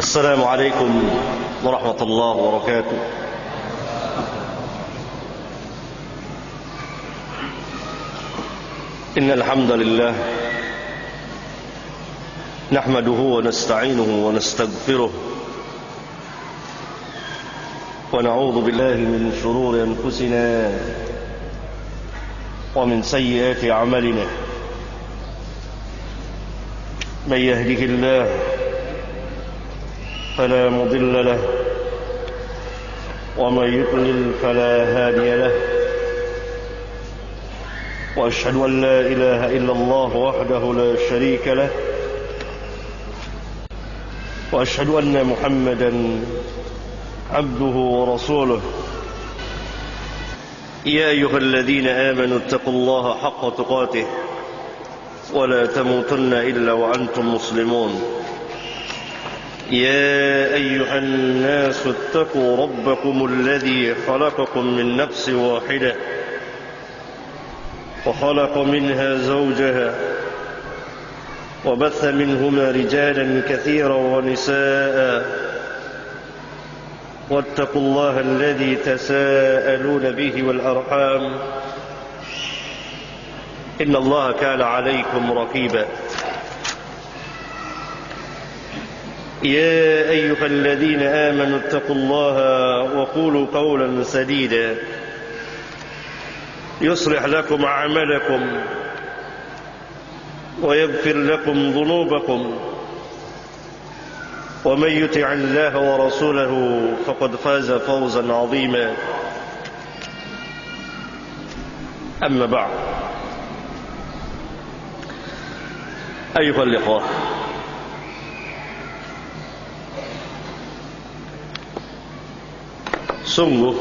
السلام عليكم ورحمة الله وبركاته. إن الحمد لله نحمده ونستعينه ونستغفره ونعوذ بالله من شرور أنفسنا ومن سيئات أعمالنا. من يهده الله فلا مضل له ومن يضلل فلا هادي له، وأشهد أن لا إله إلا الله وحده لا شريك له، وأشهد أن محمدا عبده ورسوله. يا أيها الذين آمنوا اتقوا الله حق تقاته ولا تموتن إلا وأنتم مسلمون. يا أيها الناس اتقوا ربكم الذي خلقكم من نفس واحدة وخلق منها زوجها وبث منهما رجالا كثيرا ونساء، واتقوا الله الذي تساءلون به والأرحام إن الله كان عليكم رقيبا. يا أيها الذين آمنوا اتقوا الله وقولوا قولا سديدا يصلح لكم أعمالكم ويغفر لكم ذنوبكم، ومن يطع الله ورسوله فقد فاز فوزا عظيما. أما بعد، أيها الإخوة، sungguh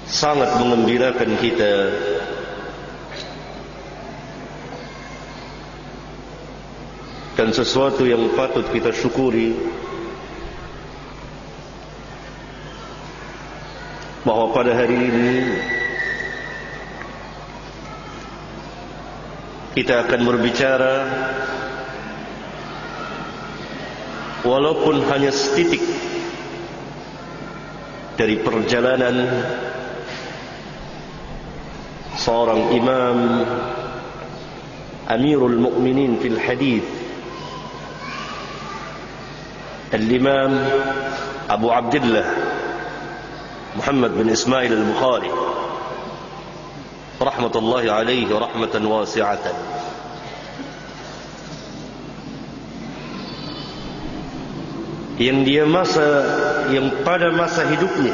sangat mengembirakan kita dan sesuatu yang patut kita syukuri bahwa pada hari ini kita akan berbicara walaupun hanya setitik dari perjalanan seorang imam Amirul Mukminin fil Hadith, Al-Imam Abu Abdullah Muhammad bin Ismail Al-Bukhari rahmatullahi alaihi rahmatan wasi'atan. Yang pada masa hidupnya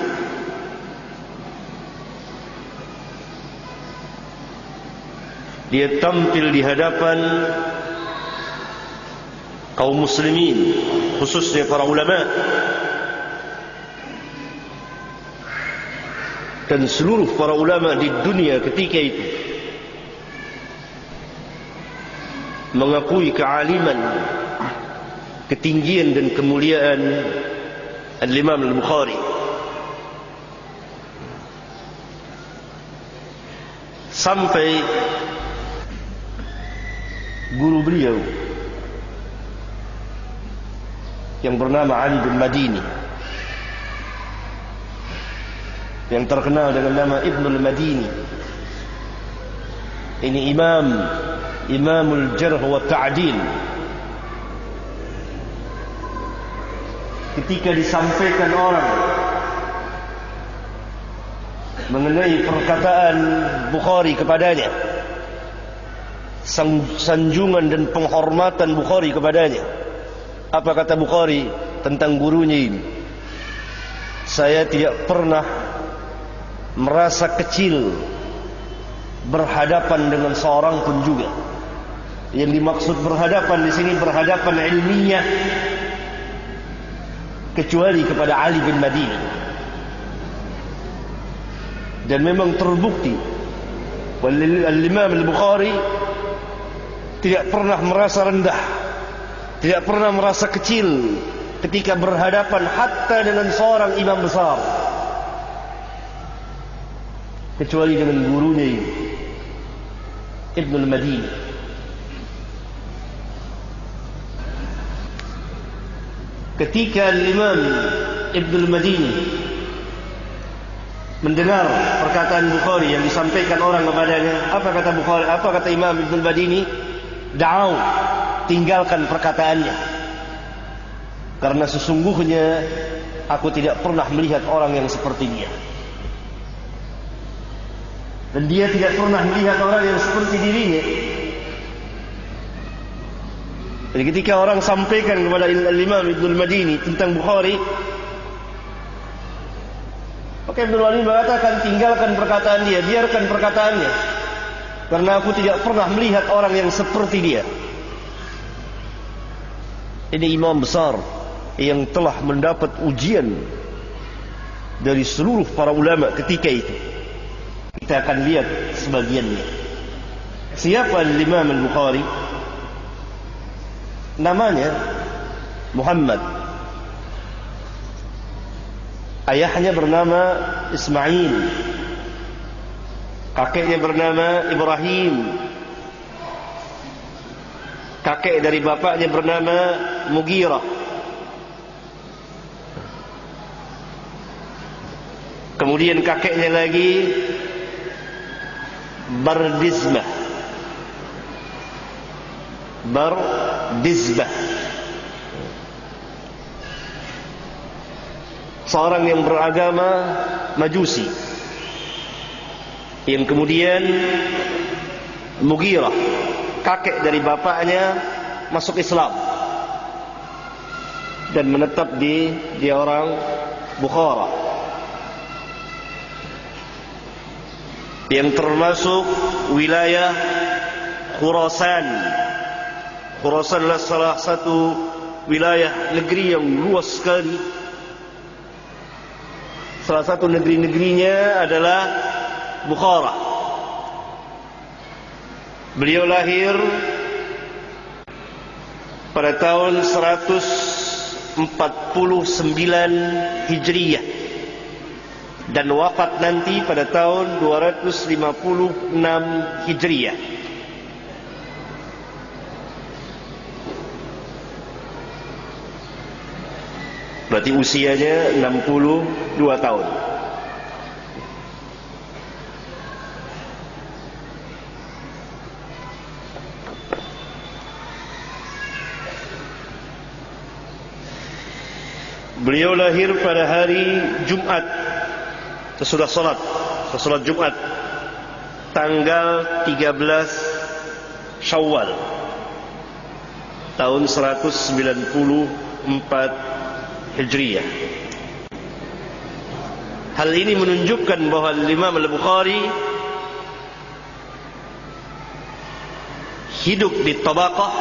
dia tampil di hadapan kaum muslimin, khususnya para ulama dan seluruh para ulama di dunia ketika itu, mengakui kealiman, ketinggian dan kemuliaan Al-Imam Al-Bukhari. Sampai guru beliau yang bernama Ali bin Madini, yang terkenal dengan nama Ibnul Madini, ini Imamul Jarh wa Ta'dil, ketika disampaikan orang mengenai perkataan Bukhari kepadanya, sanjungan dan penghormatan Bukhari kepadanya, apa kata Bukhari tentang gurunya ini? Saya tidak pernah merasa kecil berhadapan dengan seorang pun juga. Yang dimaksud berhadapan di sini berhadapan ilmiah, kecuali kepada Ali bin Madini. Dan memang terbukti Al-Imam Al-Bukhari tidak pernah merasa rendah, tidak pernah merasa kecil ketika berhadapan hatta dengan seorang imam besar, kecuali dengan gurunya Ibnul Madini. ketika Imam Ibnul Madini mendengar perkataan Bukhari yang disampaikan orang kepadanya, apa kata Bukhari? Apa kata Imam Ibnul Madini? Da'au, tinggalkan perkataannya, karena sesungguhnya aku tidak pernah melihat orang yang seperti dia, dan dia tidak pernah melihat orang yang seperti dirinya. Jadi ketika orang sampaikan kepada Imam Ibnul Madini tentang Bukhari, maka Ibnul Madini mengatakan, tinggalkan perkataan dia, biarkan perkataannya, karena aku tidak pernah melihat orang yang seperti dia. Ini imam besar yang telah mendapat ujian dari seluruh para ulama ketika itu. Kita akan lihat sebagiannya. Siapa Imam Al-Bukhari? Namanya Muhammad. Ayahnya bernama Ismail, kakeknya bernama Ibrahim, kakek dari bapaknya bernama Mughirah. Kemudian kakeknya lagi Bardizbah. Seorang yang beragama Majusi, yang kemudian Mughirah, kakek dari bapaknya, masuk Islam dan menetap di orang Bukhara, yang termasuk wilayah Khurasan. Khurasan adalah salah satu wilayah negeri yang luas sekali. Salah satu negeri-negerinya adalah Bukhara. Beliau lahir pada tahun 149 Hijriyah dan wafat nanti pada tahun 256 Hijriyah. Berarti usianya 62 tahun. Beliau lahir pada hari Jumat, sesudah salat Jumat, tanggal 13 Syawal tahun 194 Hijriyah. Hal ini menunjukkan bahwa Imam Al-Bukhari hidup di tabaqah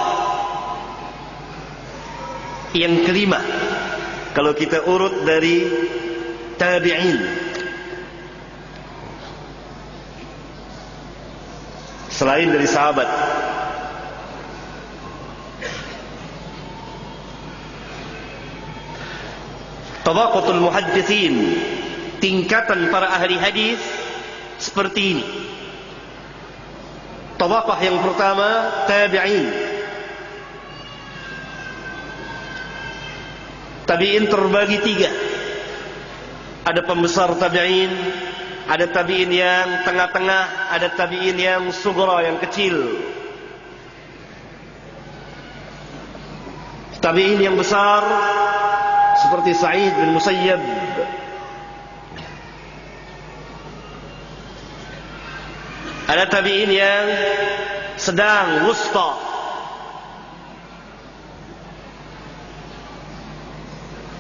yang kelima kalau kita urut dari tabi'in. Selain dari sahabat, tabaqatul muhadditsin, tingkatan para ahli hadis seperti ini. Tabaqah yang pertama tabi'in. Tabi'in terbagi tiga. Ada pembesar tabi'in, ada tabi'in yang tengah-tengah, ada tabi'in yang sughra, yang kecil. Tabi'in yang besar seperti Sa'id bin Musayyab, ada tabi'in yang sedang, wusta,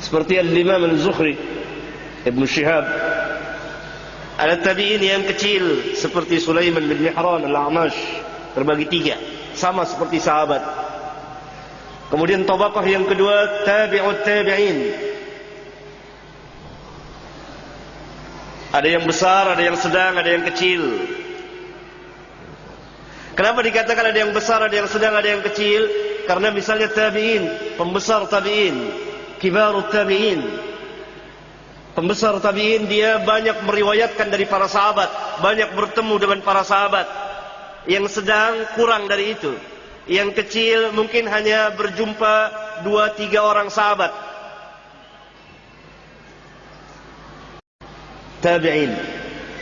seperti Al-Imam Al-Zuhri, Ibn Shihab. Ada tabi'in yang kecil seperti Sulaiman bin Mihran Al-A'mash, terbagi tiga, sama seperti sahabat. Kemudian tabaqah yang kedua tabi'ut tabi'in. Ada yang besar, ada yang sedang, ada yang kecil. Kenapa dikatakan ada yang besar, ada yang sedang, ada yang kecil? Karena misalnya tabi'in, pembesar tabi'in, kibarut tabi'in. Pembesar tabi'in dia banyak meriwayatkan dari para sahabat, banyak bertemu dengan para sahabat. Yang sedang kurang dari itu. Yang kecil mungkin hanya berjumpa 2-3 orang sahabat. tabi'in.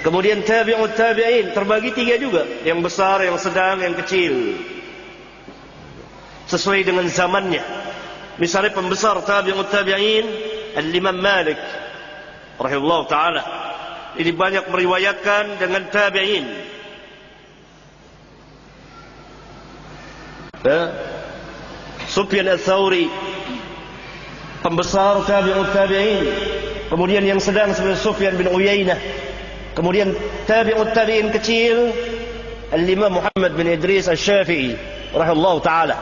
Kemudian tabi'ut tabi'in terbagi 3 juga, yang besar, yang sedang, yang kecil, sesuai dengan zamannya. Misalnya pembesar tabi'ut tabi'in Al-Imam Malik rahimahullah ta'ala, ini banyak meriwayatkan dengan tabi'in. Sufyan Ats-Tsauri, pembesar tabi'ut tabi'in. Kemudian yang sedang seperti Sufyan bin Uyainah. Kemudian tabi'ut tabi'in kecil Al-Imam Muhammad bin Idris Asy-Syafi'i rahimahullah ta'ala.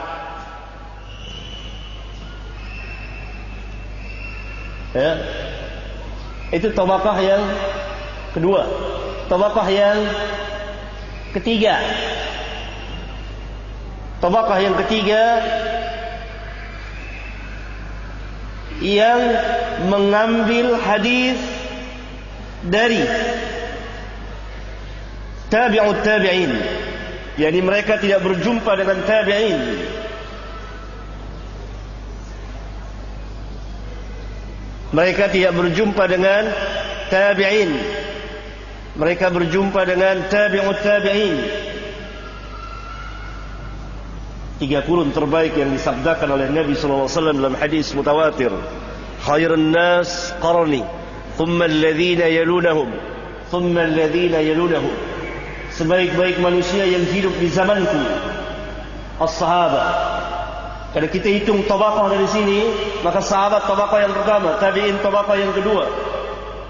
Ya. Itu tabaqah yang kedua. Tabaqah yang ketiga. Tabaqah yang ketiga yang mengambil hadis dari tabi'ut tabi'in, yakni mereka tidak berjumpa dengan tabi'in. Mereka tidak berjumpa dengan tabi'in. Mereka berjumpa dengan tabi'ut tabi'in. 3 kurun terbaik yang disabdakan oleh Nabi sallallahu alaihi wasallam dalam hadis mutawatir. Khairun nas qarni, thumma alladhina yalunahum, thumma alladhina yalunahum. Sebaik-baik manusia yang hidup di zamanku as-sahabah. Kalau kita hitung tabaqah dari sini, maka sahabat tabaqah yang pertama, tabi'in tabaqah yang kedua,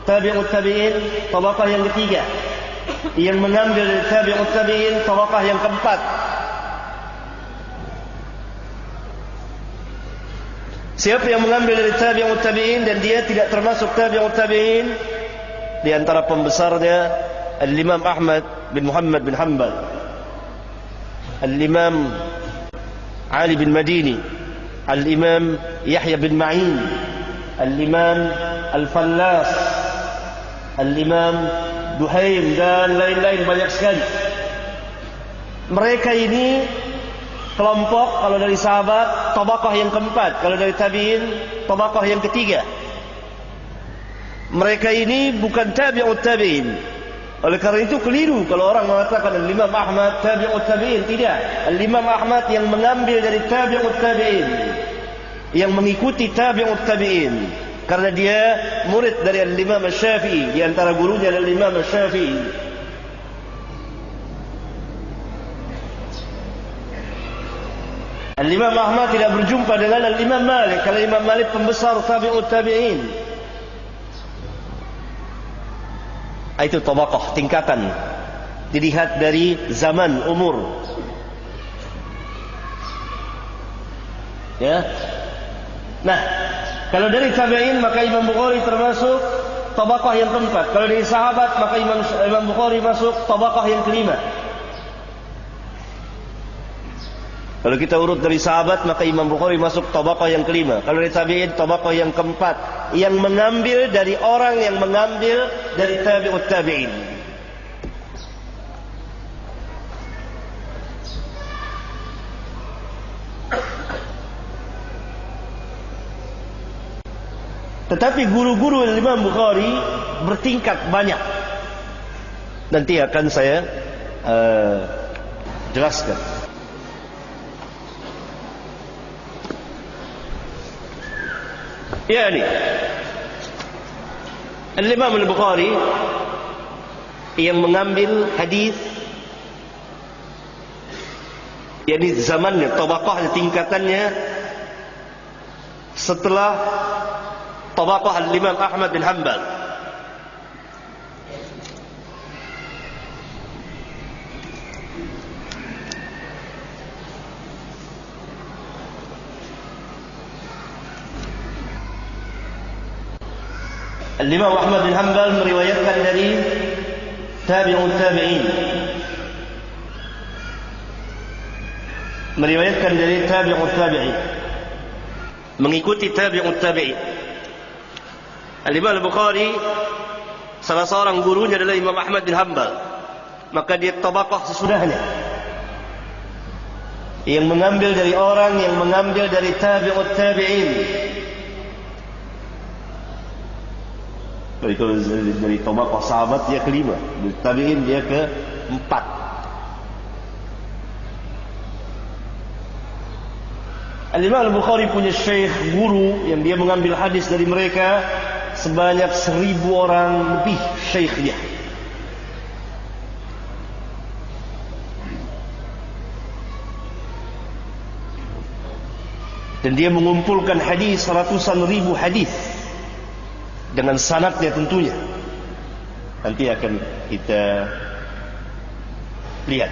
tabi'ut tabi'in tabaqah yang ketiga, yang mengambil dari tabi'ut tabi'in tabaqah yang keempat. Siapa yang mengambil dari tabi'ut tabi'in dan dia tidak termasuk tabi'ut tabi'in, di antara pembesarnya Al-Imam Ahmad bin Muhammad bin Hanbal, Al-Imam Ali bin Madini, Al-Imam Yahya bin Ma'in, Al-Imam Al-Fallas, Al-Imam Duhaim, dan lain-lain banyak sekali. Mereka ini kelompok, kalau dari sahabat tabaqah yang keempat, kalau dari tabi'in tabaqah yang ketiga. Mereka ini bukan tabi'ut tabi'in. Oleh karena itu keliru kalau orang mengatakan Al-Imam Ahmad tabi'ut tabi'in. Tidak. Al-Imam Ahmad yang mengambil dari tabi'ut tabi'in, yang mengikuti tabi'ut tabi'in, karena dia murid dari Al-Imam Asy-Syafi'i, di antara gurunya Al-Imam Asy-Syafi'i. Al-Imam Ahmad tidak berjumpa dengan Al-Imam Malik. Kalau Imam Malik pembesar tabi'ut tabi'in. Itu tabaqah, tingkatan. Dilihat dari zaman, umur. Ya. Nah, kalau dari tabi'in maka Imam Bukhari termasuk tabaqah yang keempat. Kalau dari sahabat maka Imam Bukhari masuk tabaqah yang kelima. Kalau kita urut dari sahabat maka Imam Bukhari masuk tabaqah yang kelima. Kalau dari tabi'in tabaqah yang keempat, yang mengambil dari orang yang mengambil dari tabi'ut tabi'in. Tetapi guru-guru Imam Bukhari bertingkat banyak. Nanti akan saya jelaskan. Ya ini Al-Imam Al-Bukhari yang mengambil hadis, yakni zamannya, tabaqahnya, tingkatannya setelah tabaqah Al-Imam Ahmad bin Hanbal. Al-Imam Ahmad bin Hanbal meriwayatkan dari tabi'ut tabi'in, meriwayatkan dari tabi'ut tabi'in, mengikuti tabi'ut tabi'in. Al-Imam Al-Bukhari salah seorang gurunya adalah Imam Ahmad bin Hanbal, maka dia tabaqah sesudahnya, yang mengambil dari orang yang mengambil dari tabi'ut tabi'in. Dari tabaqah sahabat dia kelima, dari tabi'in dia keempat. Al-Imam Al-Bukhari punya syekh, guru yang dia mengambil hadis dari mereka sebanyak 1000 orang lebih syekh dia. Dan dia mengumpulkan hadis ratusan ribu hadis dengan sanadnya tentunya. Nanti akan kita lihat.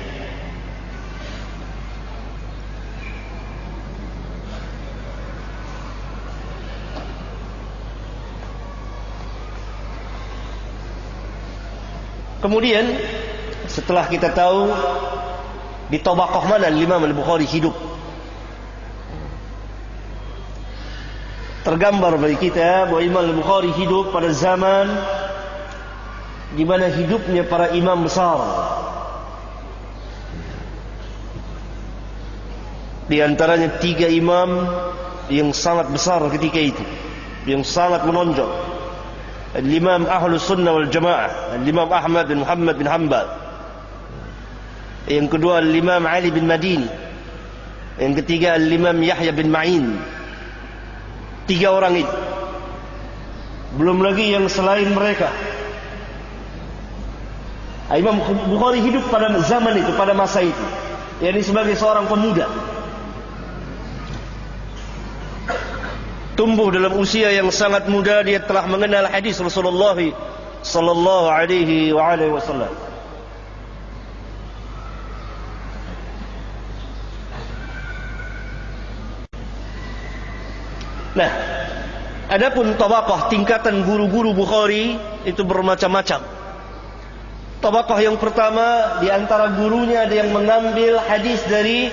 Kemudian setelah kita tahu di tabaqah mana Imam Al-Bukhari hidup, tergambar bagi kita bahwa Imam Al-Bukhari hidup pada zaman di mana hidupnya para imam besar. Di antaranya 3 imam yang sangat besar ketika itu, yang sangat menonjol. Al-Imam Ahlus Sunnah wal Jamaah, Al-Imam Ahmad bin Muhammad bin Hanbal. Yang kedua Al-Imam Ali bin Madini. Yang ketiga Al-Imam Yahya bin Ma'in. 3 orang itu. Belum lagi yang selain mereka. Imam Bukhari hidup pada zaman itu, pada masa itu, yakni sebagai seorang pemuda, tumbuh dalam usia yang sangat muda. Dia telah mengenal hadis Rasulullah sallallahu alaihi wasallam. Nah, adapun tabaqah tingkatan guru-guru Bukhari itu bermacam-macam. Tabaqah yang pertama, di antara gurunya ada yang mengambil hadis dari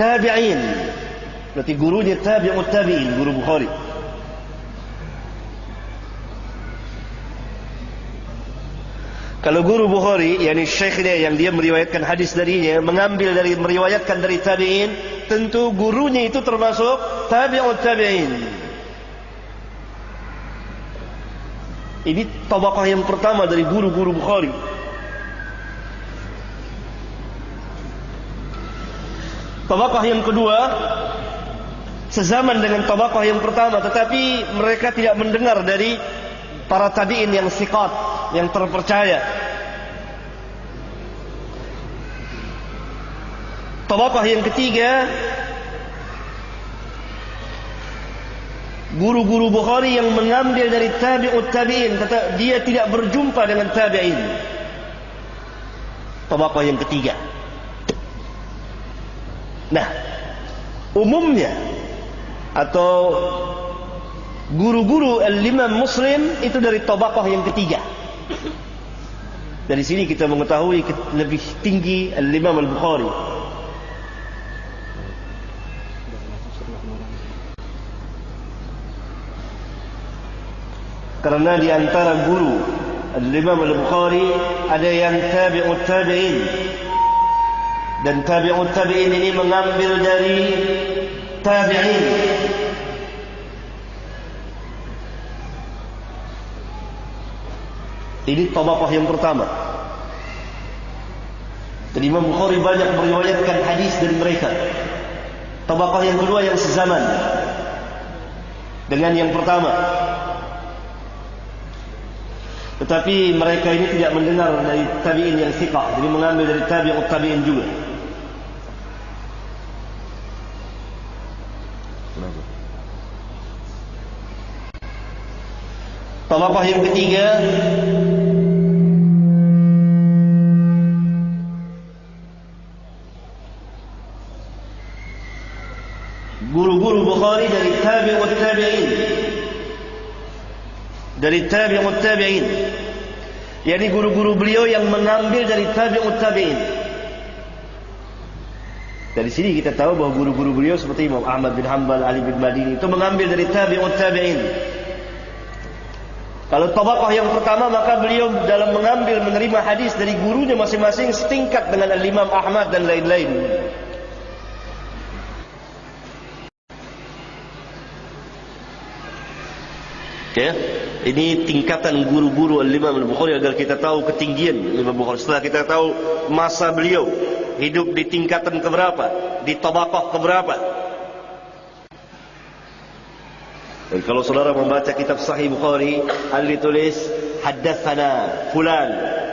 tabi'in. Berarti gurunya tabi'ut tabi'in, guru Bukhari. Kalau guru Bukhari, yakni syekhnya yang dia meriwayatkan hadis darinya, meriwayatkan dari tabi'in, tentu gurunya itu termasuk tabi'ut tabi'in. Ini tabaqah yang pertama dari guru-guru Bukhari. Tabaqah yang kedua, sezaman dengan tabaqah yang pertama, tetapi mereka tidak mendengar dari para tabi'in yang thiqat, yang terpercaya. Tabaqah yang ketiga, guru-guru Bukhari yang mengambil dari tabi'ut tabi'in, tetapi dia tidak berjumpa dengan tabi'in. Tabaqah yang ketiga. Nah, umumnya atau guru-guru al-Imam Muslim itu dari tabaqah yang ketiga. Dari sini kita mengetahui lebih tinggi al-Imam Al-Bukhari. Karena di antara guru al-Imam Al-Bukhari ada yang tabi'ut tabi'in. Dan tabi'ut tabi'in ini mengambil dari tabi'in. Ini tabaqah yang pertama. Dan Imam Bukhari banyak meriwayatkan hadis dari mereka. Tabaqah yang kedua yang sezaman dengan yang pertama. Tetapi mereka ini tidak mendengar dari tabi'in yang thiqah, jadi mengambil dari tabi'ut tabi'in juga. Tabaqah yang ketiga, guru-guru Bukhari dari tabi'ut tabi'in. Dari tabi'ut tabi'in, yakni guru-guru beliau yang mengambil dari tabi'ut tabi'in. Dari sini kita tahu bahwa guru-guru beliau seperti Imam Ahmad bin Hanbal, Ali bin Madini itu mengambil dari tabi'ut tabi'in. Kalau tabaqah yang pertama, maka beliau dalam mengambil menerima hadis dari gurunya masing-masing setingkat dengan Al-Imam Ahmad dan lain-lain. Ya, ini tingkatan guru-guru Al-Imam Al-Bukhari agar kita tahu ketinggian Imam Bukhari. Setelah kita tahu masa beliau hidup di tingkatan keberapa, di tabaqah keberapa. Dan kalau saudara membaca kitab Sahih Bukhari, ada ditulis haddatsana fulan.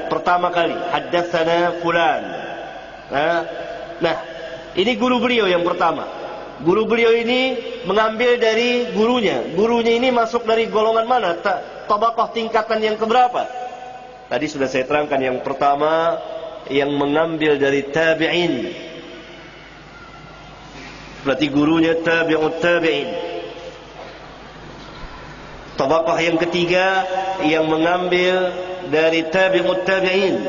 Pertama kali haddatsana fulan. Nah, ini guru beliau yang pertama. Guru beliau ini mengambil dari gurunya. Gurunya ini masuk dari golongan mana? Tabaqah tingkatan yang keberapa? Tadi sudah saya terangkan, yang pertama yang mengambil dari tabi'in. Berarti gurunya tabi'ut tabi'in. Tabaqah yang ketiga yang mengambil dari tabi'ut tabi'in.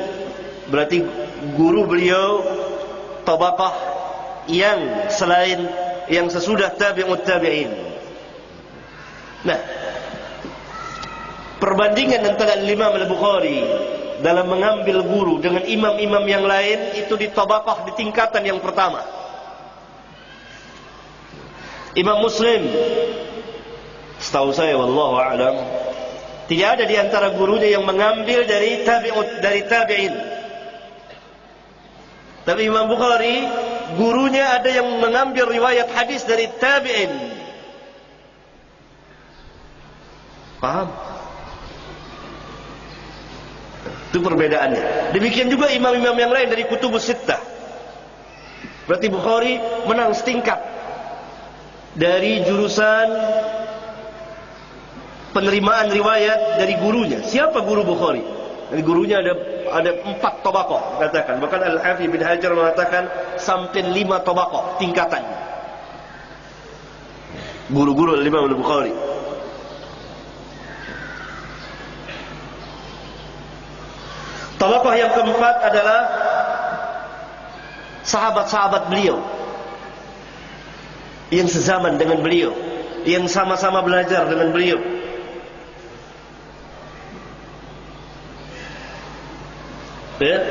Berarti guru beliau tabaqah yang selain, yang sesudah tabi'ut tabi'in. Nah, perbandingan antara Imam Al-Bukhari dalam mengambil guru dengan imam-imam yang lain itu di tabaqah, di tingkatan yang pertama. Imam Muslim, setahu saya wallahu a'lam, tidak ada di antara gurunya yang mengambil dari tabi'in. Tapi Imam Bukhari, gurunya ada yang mengambil riwayat hadis dari tabi'in. Paham? Itu perbedaannya. Demikian juga imam-imam yang lain dari kutubus sittah. Berarti Bukhari menang setingkat dari jurusan penerimaan riwayat dari gurunya. Siapa guru Bukhari? Dari gurunya ada 4 tabaqah katakan. Bahkan Al-Hafidz bin Hajar mengatakan sampai 5 tabaqah tingkatan. Guru-guru Imam Al-Bukhari. Tabaqah yang keempat adalah sahabat-sahabat beliau yang sezaman dengan beliau, yang sama-sama belajar dengan beliau. Ya.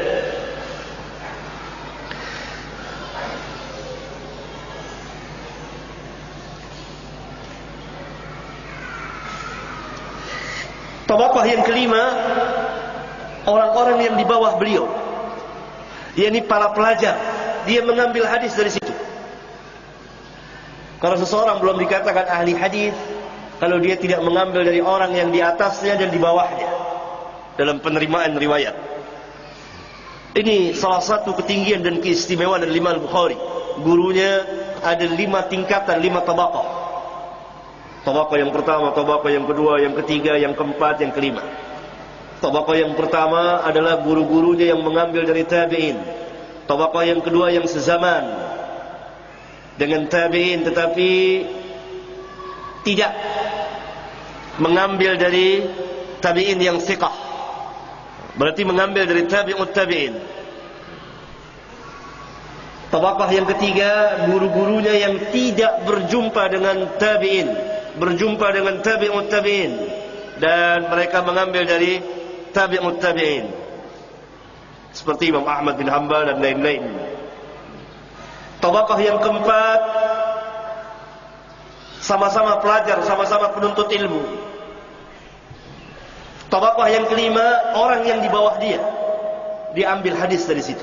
Tabaqah yang kelima, orang-orang yang di bawah beliau, yakni para pelajar. Dia mengambil hadis dari situ. Kalau seseorang belum dikatakan ahli hadis kalau dia tidak mengambil dari orang yang di atasnya dan di bawahnya dalam penerimaan riwayat. Ini salah satu ketinggian dan keistimewaan dari Imam Bukhari. Gurunya ada 5 tingkatan, 5 tabaqah. Tabaqah yang pertama, tabaqah yang kedua, yang ketiga, yang keempat, yang kelima. Tabaqah yang pertama adalah guru-gurunya yang mengambil dari tabi'in. Tabaqah yang kedua yang sezaman dengan tabi'in tetapi tidak mengambil dari tabi'in yang thiqah. Berarti mengambil dari tabi'ut tabi'in. Tabaqah yang ketiga, guru-gurunya yang tidak berjumpa dengan tabi'in, berjumpa dengan tabi'ut tabi'in, dan mereka mengambil dari tabi'ut tabi'in, seperti Imam Ahmad bin Hanbal dan lain-lain. Tabaqah yang keempat, sama-sama pelajar, sama-sama penuntut ilmu. Tabaqah yang kelima, orang yang di bawah dia, diambil hadis dari situ.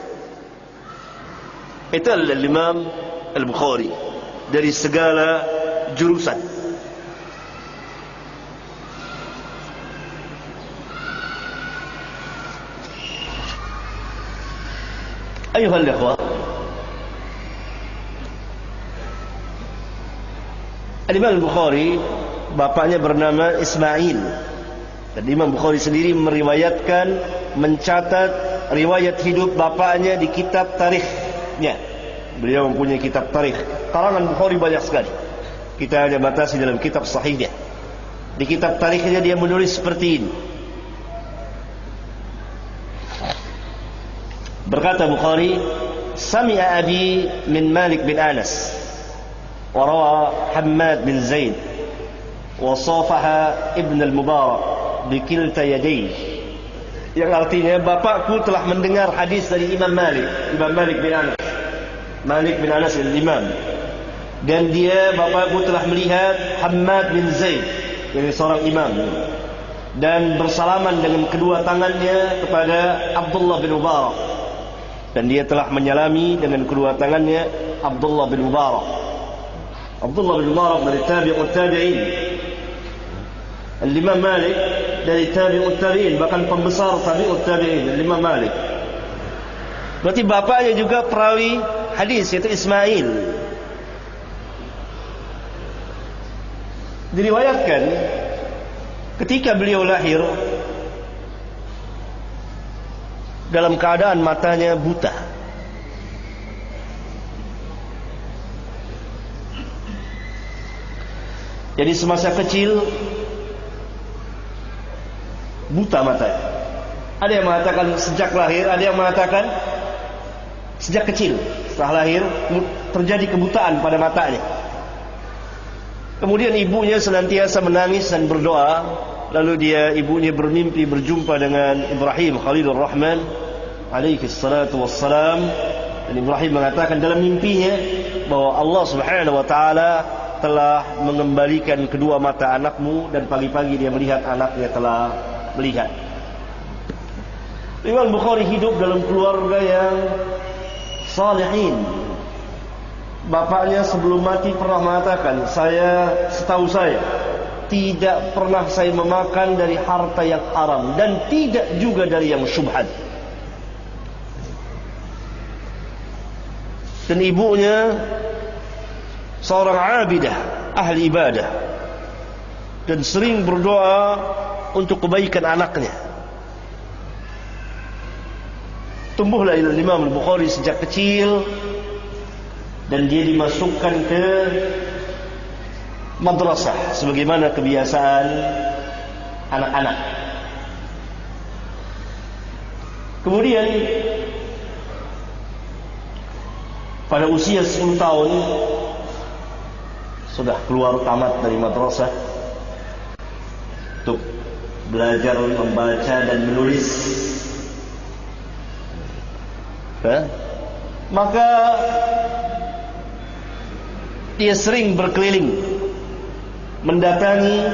Itu adalah Imam Al-Bukhari dari segala jurusan. Ayuhal ikhwah, Imam Al-Bukhari bapaknya bernama Ismail. Dan Imam Bukhari sendiri meriwayatkan, mencatat riwayat hidup bapaknya di kitab tarikhnya. Beliau mempunyai kitab tarikh. Karangan Bukhari banyak sekali. Kita hanya batasi dalam kitab sahihnya. Di kitab tarikhnya dia menulis seperti ini. Berkata Bukhari, "Sami'a abi min Malik bin Anas, wa rawa Hammad bin Zaid, wa safaha Ibn al-Mubarak bikilta yadayhi." Yang artinya, bapakku telah mendengar hadis dari Imam Malik bin Anas. Malik bin Anas al-Imam. Dan bapakku telah melihat Hammad bin Zaid. Ini seorang imam, dan bersalaman dengan kedua tangannya kepada Abdullah bin Mubarak, dan dia telah menyalami dengan kedua tangannya Abdullah bin Mubarak. Abdullah bin Mubarak dari tabi'ut tabi'in, Imam Malik dari tabi'ut tabi'in, bahkan pembesar tabi'ut tabi'in, Imam Malik. Berarti bapaknya juga perawi hadis, yaitu Ismail. Diriwayatkan ketika beliau lahir dalam keadaan matanya buta. Jadi semasa kecil buta matanya. Ada yang mengatakan sejak lahir, ada yang mengatakan sejak kecil. Setelah lahir terjadi kebutaan pada matanya. Kemudian ibunya senantiasa menangis dan berdoa. Lalu ibunya bermimpi berjumpa dengan Ibrahim Khalilur Rahman alaihi salatu wassalam. Dan Ibrahim mengatakan dalam mimpinya bahwa Allah subhanahu wa ta'ala telah mengembalikan kedua mata anakmu, dan pagi-pagi dia melihat anaknya telah melihat. Imam Bukhari hidup dalam keluarga yang salihin. Bapaknya sebelum mati pernah mengatakan, setahu saya tidak pernah saya memakan dari harta yang haram, dan tidak juga dari yang syubhat. Dan ibunya seorang abidah, ahli ibadah, dan sering berdoa untuk kebaikan anaknya. Tumbuhlah Imam Bukhari sejak kecil, dan dia dimasukkan ke madrasah sebagaimana kebiasaan anak-anak. Kemudian pada usia 10 tahun sudah keluar tamat dari madrasah untuk belajar membaca dan menulis. Maka dia sering berkeliling mendatangi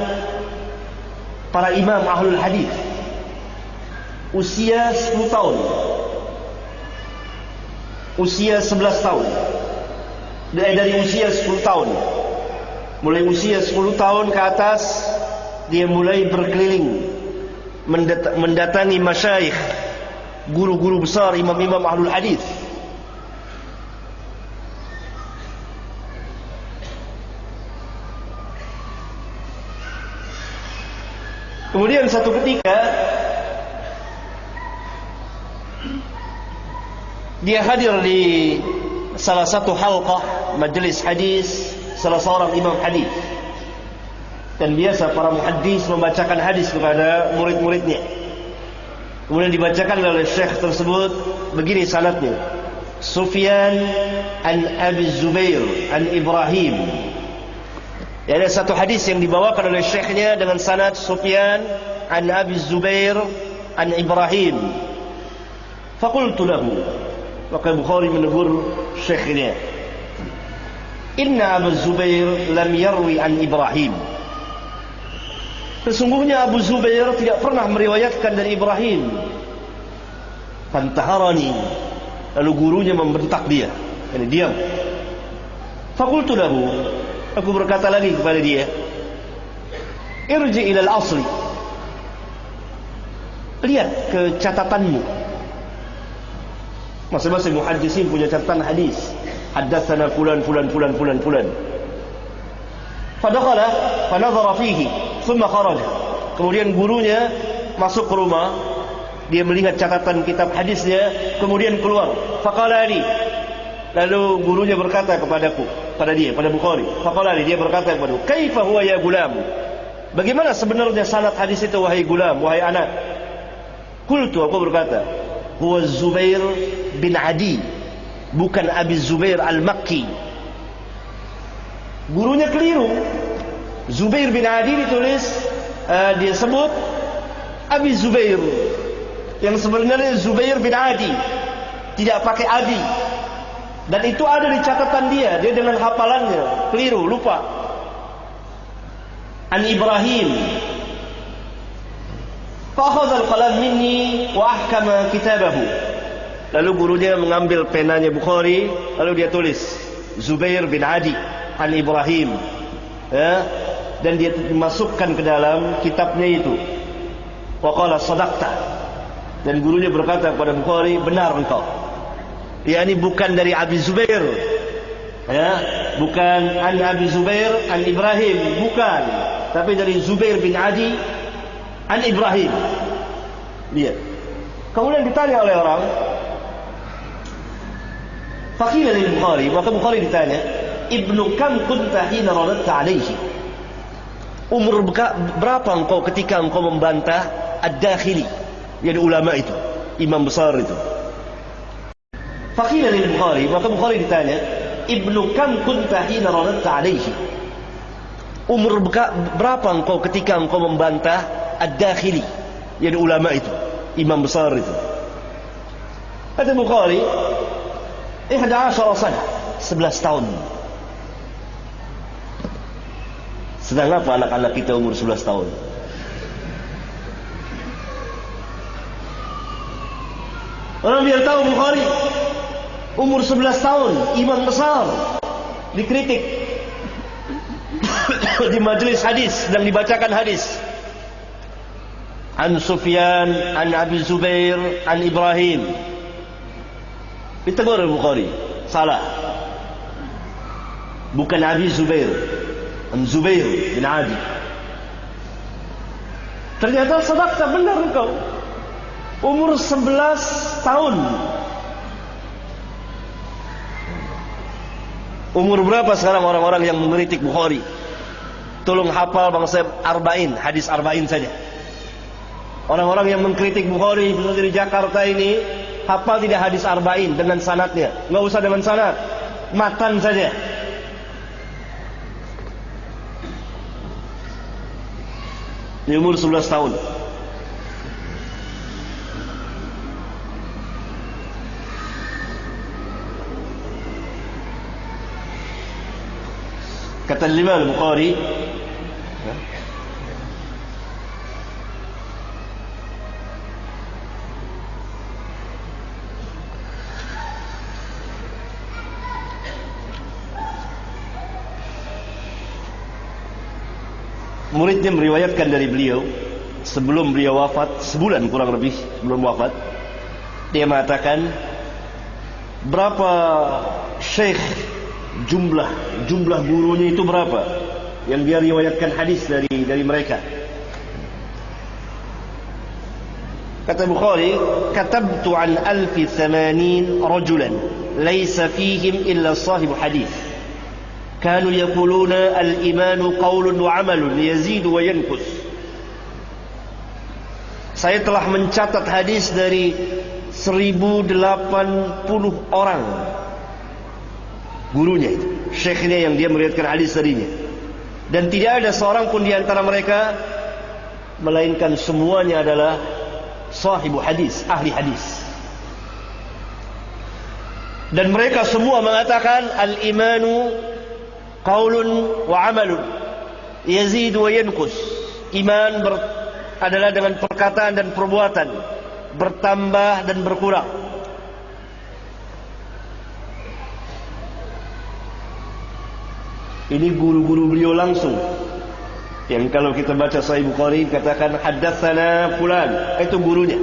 para imam ahlul hadis. Usia 10 tahun, usia 11 tahun, dari usia 10 tahun, mulai usia 10 tahun ke atas, dia mulai berkeliling mendatangi masyayikh, guru-guru besar, imam-imam ahlul hadis. Kemudian satu ketika dia hadir di salah satu halqah majelis hadis salah seorang imam hadis. Dan biasa para muhaddis membacakan hadis kepada murid-muridnya. Kemudian dibacakan oleh syekh tersebut begini sanadnya: Sufyan an Abi Zubair an Ibrahim. Ada satu hadis yang dibawakan oleh syekhnya dengan sanad Sufyan an Abi Zubair an Ibrahim. Faqultu lahu, maka Bukhari menegur syekhnya, Inna Abu Zubair lam yarwi an Ibrahim. Sesungguhnya Abu Zubair tidak pernah meriwayatkan dari Ibrahim. Fantaharani, lalu gurunya membentak dia, yani diam. Faqultu lahu, aku berkata lagi kepada dia, Irji ilal asli, lihat ke catatanmu. Masing-masing muhaddisin punya catatan hadis. Haddatsana fulan fulan fulan fulan fulan. Fadakhala fanadhara fihi thumma kharaja. Kemudian gurunya masuk ke rumah, dia melihat catatan kitab hadisnya, kemudian keluar. Faqala li, lalu gurunya berkata kepadaku, pada Bukhari. Faqala li, dia berkata kepadaku, kaifa huwa ya gulam? Bagaimana sebenarnya sanad hadis itu wahai gulam, wahai anak? Qultu, aku berkata, huwa Zubair bin Adi, bukan Abi Zubair al-Makki. Gurunya keliru. Zubair bin Adi ditulis, dia sebut Abi Zubair, yang sebenarnya Zubair bin Adi, tidak pakai Abi. Dan itu ada di catatan dia dengan hafalannya keliru, lupa. an Ibrahim. Fa'akhadha al-qalam minni wa ahkama kitabahu. Lalu gurunya mengambil penanya Bukhari, lalu dia tulis Zubair bin Adi an Ibrahim, ya, dan dia masukkan ke dalam kitabnya itu. Wa qala sadaqta. Dan gurunya berkata kepada Bukhari, benar engkau. Yani bukan dari Abi Zubair, ya, bukan an Abi Zubair an Ibrahim, bukan, tapi dari Zubair bin Adi an Ibrahim. Lihat. Kemudian ditanya oleh orang, faqila lil Bukhari, maka Bukhari ditanya, ibnu kam kunta hina radadta alaihi? Umur berapa engkau ketika engkau membantah Ad-Dakhili, yang ulama itu, imam besar itu. Faqila lil Bukhari, maka Bukhari ditanya, ibnu kam kunta hina radadta alaihi? Umur berapa engkau ketika engkau membantah Ad-Dakhili, yang ulama itu, imam besar itu. Kata Bukhari, 11 sana, 11 tahun. Sedang apa anak-anak kita umur 11 tahun? Orang biar tahu Bukhari umur 11 tahun, imam besar, dikritik di majelis hadis, sedang dibacakan hadis. An Sufyan, an Abi Zubair, an Ibrahim. Ditegur Bukhari, salah. Bukan Abi Zubair, an Zubair bin Adi. Ternyata sadaqta, benar engkau. Umur 11 tahun. Umur berapa sekarang orang-orang yang mengkritik Bukhari? Tolong hafal bangsa arba'in, hadis arba'in saja. Orang-orang yang mengkritik Bukhari di Jakarta ini, hafal tidak hadis arba'in dengan sanadnya. Enggak usah dengan sanad, matan saja. Di umur 11 tahun. Kata Imam Bukhari, muridnya meriwayatkan dari beliau sebelum beliau wafat, sebulan kurang lebih sebelum wafat, dia mengatakan, berapa syekh, jumlah gurunya itu berapa yang dia riwayatkan hadis dari mereka. Kata Bukhari, katabtu an 1080 rajulan laysa fihim illa sahibu hadis. Kanu yaquluna al-imanu qawlun wa 'amalun yazidu wa yanqus. Saya telah mencatat hadis dari 1080 orang gurunya itu, syekhnya yang dia meriwayatkan hadis darinya. Dan tidak ada seorang pun di antara mereka melainkan semuanya adalah sahibu hadis, ahli hadis. Dan mereka semua mengatakan al-imanu qaulun wa amalun yazidu wa yanqus. Iman adalah dengan perkataan dan perbuatan, bertambah dan berkurang. Ini guru-guru beliau langsung, yang kalau kita baca Sahih Bukhari katakan haddatsana fulan, itu gurunya.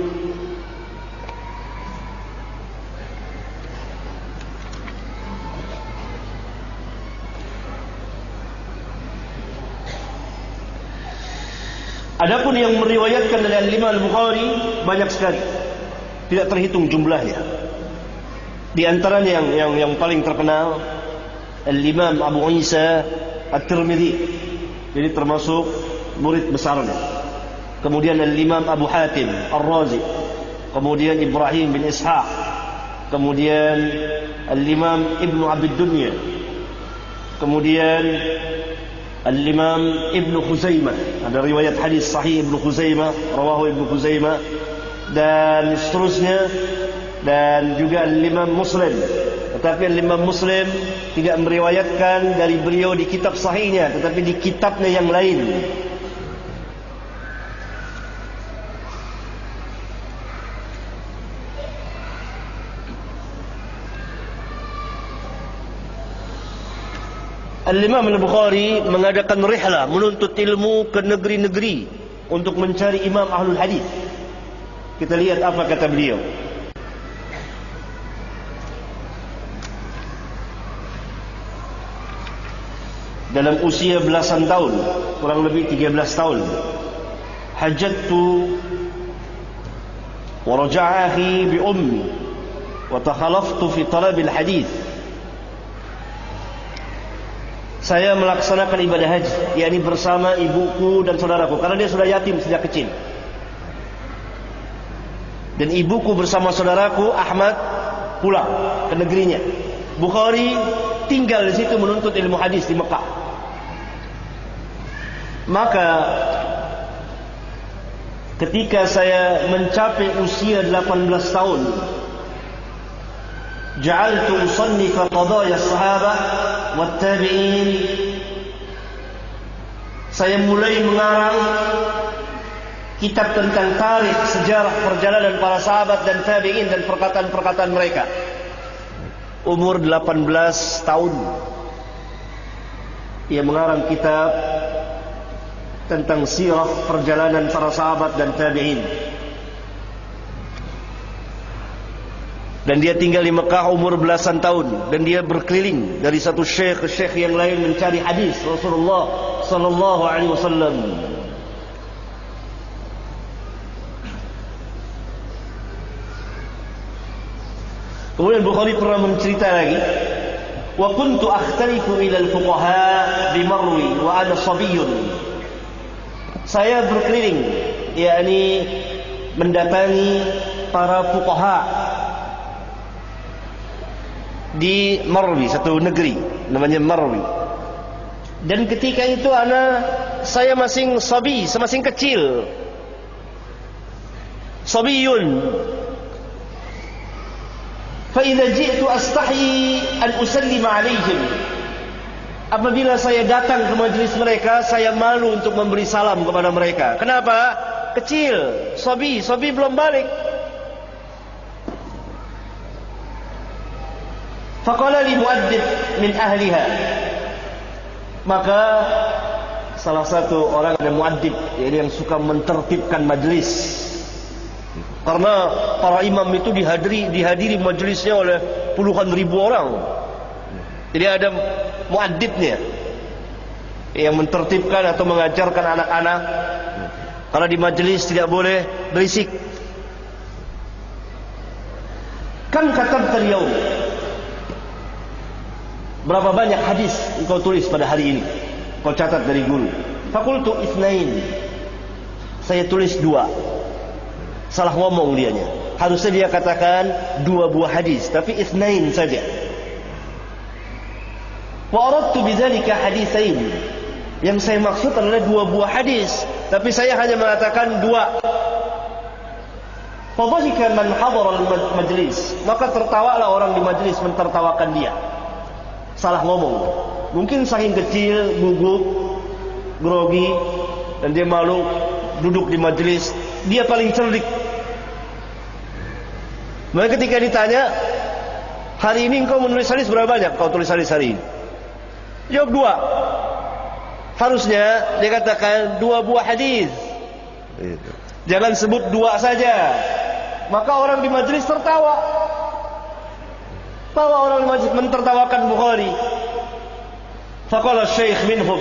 Adapun yang meriwayatkan dari Imam Al-Bukhari banyak sekali, tidak terhitung jumlahnya. Di antaranya yang paling terkenal Al-Imam Abu Isa At-Tirmidzi, jadi termasuk murid besarnya. Kemudian Al-Imam Abu Hatim Ar-Razi, kemudian Ibrahim bin Ishaq, kemudian Al-Imam Ibnu Abid Dunya, kemudian Al-Imam Ibnu Khuzaimah, ada riwayat hadis sahih Ibnu Khuzaimah, rawahu Ibnu Khuzaimah, dan seterusnya. Dan juga Al-Imam Muslim, Tetapi Imam Muslim tidak meriwayatkan dari beliau di kitab sahihnya, tetapi di kitabnya yang lain. Al-Imam Al-Bukhari mengadakan rihlah, menuntut ilmu ke negeri-negeri untuk mencari imam ahlul hadis. Kita lihat apa kata beliau. Dalam usia belasan tahun, kurang lebih 13 tahun, hajjatu wa raja'ahi bi ummi wa takhalaftu fi talab al-hadis. Saya melaksanakan ibadah haji, yakni bersama ibuku dan saudaraku, karena dia sudah yatim sejak kecil. Dan ibuku bersama saudaraku Ahmad pulang ke negerinya. Bukhari tinggal di situ menuntut ilmu hadis di Mekah. Maka ketika saya mencapai usia 18 tahun, ja'altu usannifa qadaya sahabah wat tabi'in. Saya mulai mengarang kitab tentang tarikh, sejarah perjalanan para sahabat dan tabi'in dan perkataan-perkataan mereka. Umur 18 tahun ia mengarang kitab tentang sirah perjalanan para sahabat dan tabi'in. Dan dia tinggal di Mekah umur belasan tahun, dan dia berkeliling dari satu syekh ke syekh yang lain mencari hadis Rasulullah sallallahu alaihi wasallam. Kemudian Bukhari pernah mencerita lagi, wa kuntu akhtalifu ila al-fuqaha bi Marwi wa ana sabiyyun. Saya berkeliling, yakni mendatangi para fuqaha di Marwi, satu negeri namanya Marwi. Dan ketika itu saya masing sabi, semasing kecil, sabiyun. Fa idza ji'tu astahi an usallima alaihim. Apabila saya datang ke majelis mereka, saya malu untuk memberi salam kepada mereka. Kenapa? Kecil, sabi belum balik. Faqala li muaddib min ahliha. Maka salah satu orang ada muaddib, yaitu yang suka mentertibkan majelis. Karena para imam itu dihadiri majelisnya oleh puluhan ribu orang. Jadi ada muaddibnya yang mentertibkan atau mengajarkan anak-anak. Karena di majelis tidak boleh berisik. Kan katabta al-yawm, berapa banyak hadis engkau tulis pada hari ini? Kau catat dari guru. Fakultu itsnain. Saya tulis 2. Salah ngomong dianya. Harusnya dia katakan 2 buah hadis, tapi itsnain saja. Wa aradtu bidzalika haditsain. Yang saya maksud adalah 2 buah hadis, tapi saya hanya mengatakan 2. Fadhika man hadara al-majlis. Maka tertawalah orang di majlis mentertawakan dia. Salah ngomong. Mungkin saking kecil, gugup, grogi, dan dia malu duduk di majlis. Dia paling cerdik. Maka ketika ditanya, hari ini engkau menulis hadis berapa banyak kau tulis hadis hari ini? Jawab 2. Harusnya dia katakan 2 buah hadis. Jangan sebut 2 saja. Maka orang di majlis tertawa. Tawa orang di majlis mentertawakan Bukhari. Faqala syekh minhum.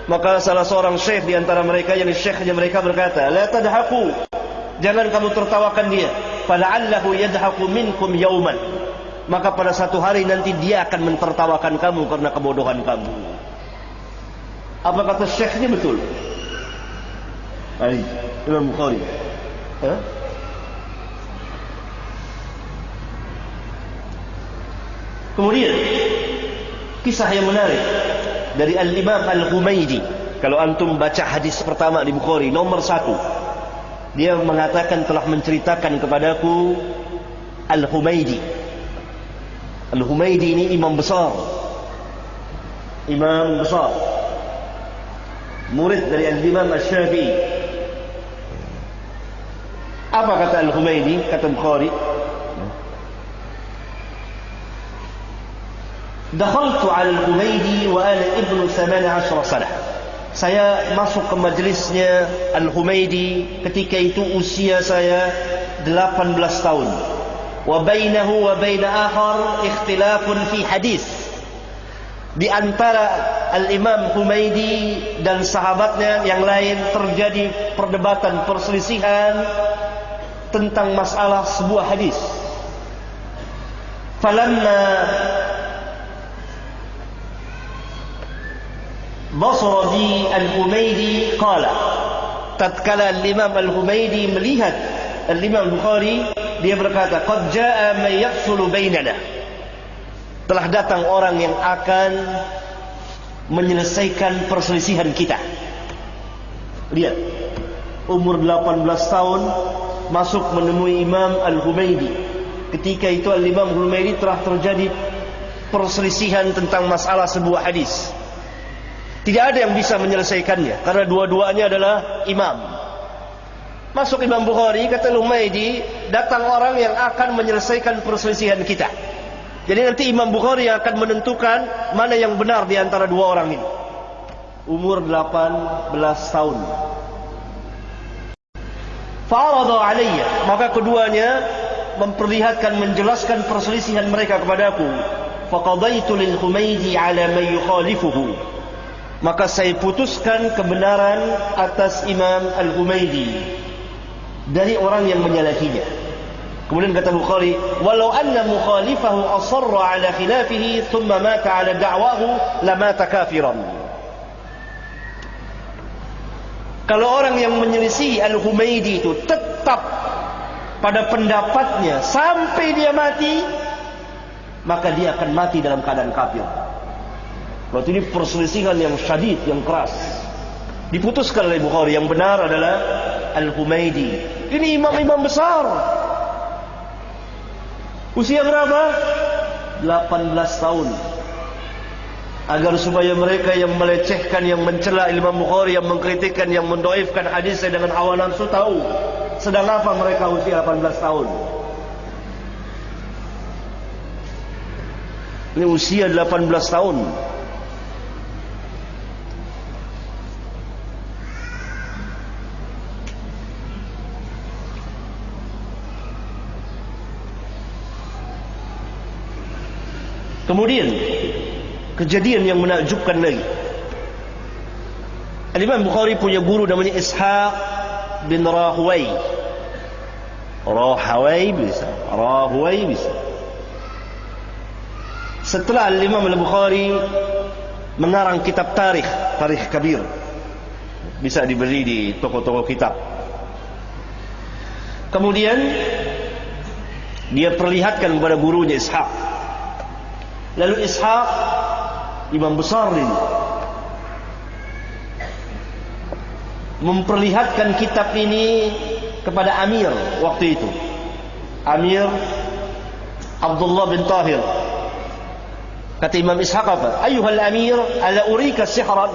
Maka salah seorang syekh di antara mereka, yang syekhnya mereka berkata, la tadhaku, jangan kamu tertawakan dia. Fala'allahu yadhaku minkum yauman. Maka pada satu hari nanti dia akan mentertawakan kamu karena kebodohan kamu. Apa kata syekhnya betul? Imam Bukhari. Kemudian kisah yang menarik dari Al-Imam Al-Humaydi. Kalau antum baca hadis pertama di Bukhari, nomor 1, dia mengatakan telah menceritakan kepadaku Al-Humaydi. Al-Humaidi ini imam besar. Imam besar. Murid dari Al-Imam Asy-Syafi'i. Apa kata Al-Humaidi? Kata Bukhari, dakhaltu al-Humaidi wa ana ibnu 18 sanah. Saya masuk ke majlisnya Al-Humaidi ketika itu usia saya 18 tahun. Wa bainahu wa bain akhar ikhtilafun fi hadis. Di antara Al-Imam Humaidi dan sahabatnya yang lain terjadi perdebatan, perselisihan tentang masalah sebuah hadis. Falamma basara bi Al-Humaidi qala, tatkala Al-Imam Al-Humaidi melihat Al-Imam Bukhari, dia berkata, qad jaa man yafsulu bainana, telah datang orang yang akan menyelesaikan perselisihan kita. Lihat, umur 18 tahun masuk menemui Imam Al-Humaidi. Ketika itu Al-Imam Al-Humaidi telah terjadi perselisihan tentang masalah sebuah hadis. Tidak ada yang bisa menyelesaikannya karena dua-duanya adalah imam. Masuk Imam Bukhari, kata Al-Humaidi, datang orang yang akan menyelesaikan perselisihan kita. Jadi nanti Imam Bukhari yang akan menentukan mana yang benar di antara dua orang ini. Umur 18 tahun. Fa'arada alayya, maka keduanya memperlihatkan, menjelaskan perselisihan mereka kepadaku. Faqadaitu lil Humaidi ala man yukhalifuhu, maka saya putuskan kebenaran atas Imam Al-Humaidi dari orang yang menyalahinya. Kemudian kata Bukhari, walau anna mukhalifahu asarra ala khilafihi thumma mata ala da'wahu lamata kafiran. Kalau orang yang menyelisih Al-Humaidi itu tetap pada pendapatnya sampai dia mati, maka dia akan mati dalam keadaan kafir. Berarti ini perselisihan yang syadid, yang keras. Diputuskan oleh Bukhari, yang benar adalah Al-Humaidi. Ini imam-imam besar. Usia berapa? 18 tahun. Agar supaya mereka yang melecehkan, yang mencela Imam Bukhari, yang mengkritikkan, yang mendoifkan hadisnya dengan hawa nafsu tahu sedang apa mereka usia 18 tahun. Ini usia 18 tahun. Kemudian kejadian yang menakjubkan lagi. Al-Imam Bukhari punya guru namanya Ishaq bin Rahway. Rahway bisa. Setelah Al-Imam Al-Bukhari mengarang kitab tarikh kabir, bisa dibeli di toko-toko kitab. Kemudian dia perlihatkan kepada gurunya Ishaq. Lalu Ishaq, imam besar ini, memperlihatkan kitab ini kepada Amir waktu itu. Amir Abdullah bin Tahir. Kata Imam Ishaq apa? Ayuhal Amir, ala urika sihran.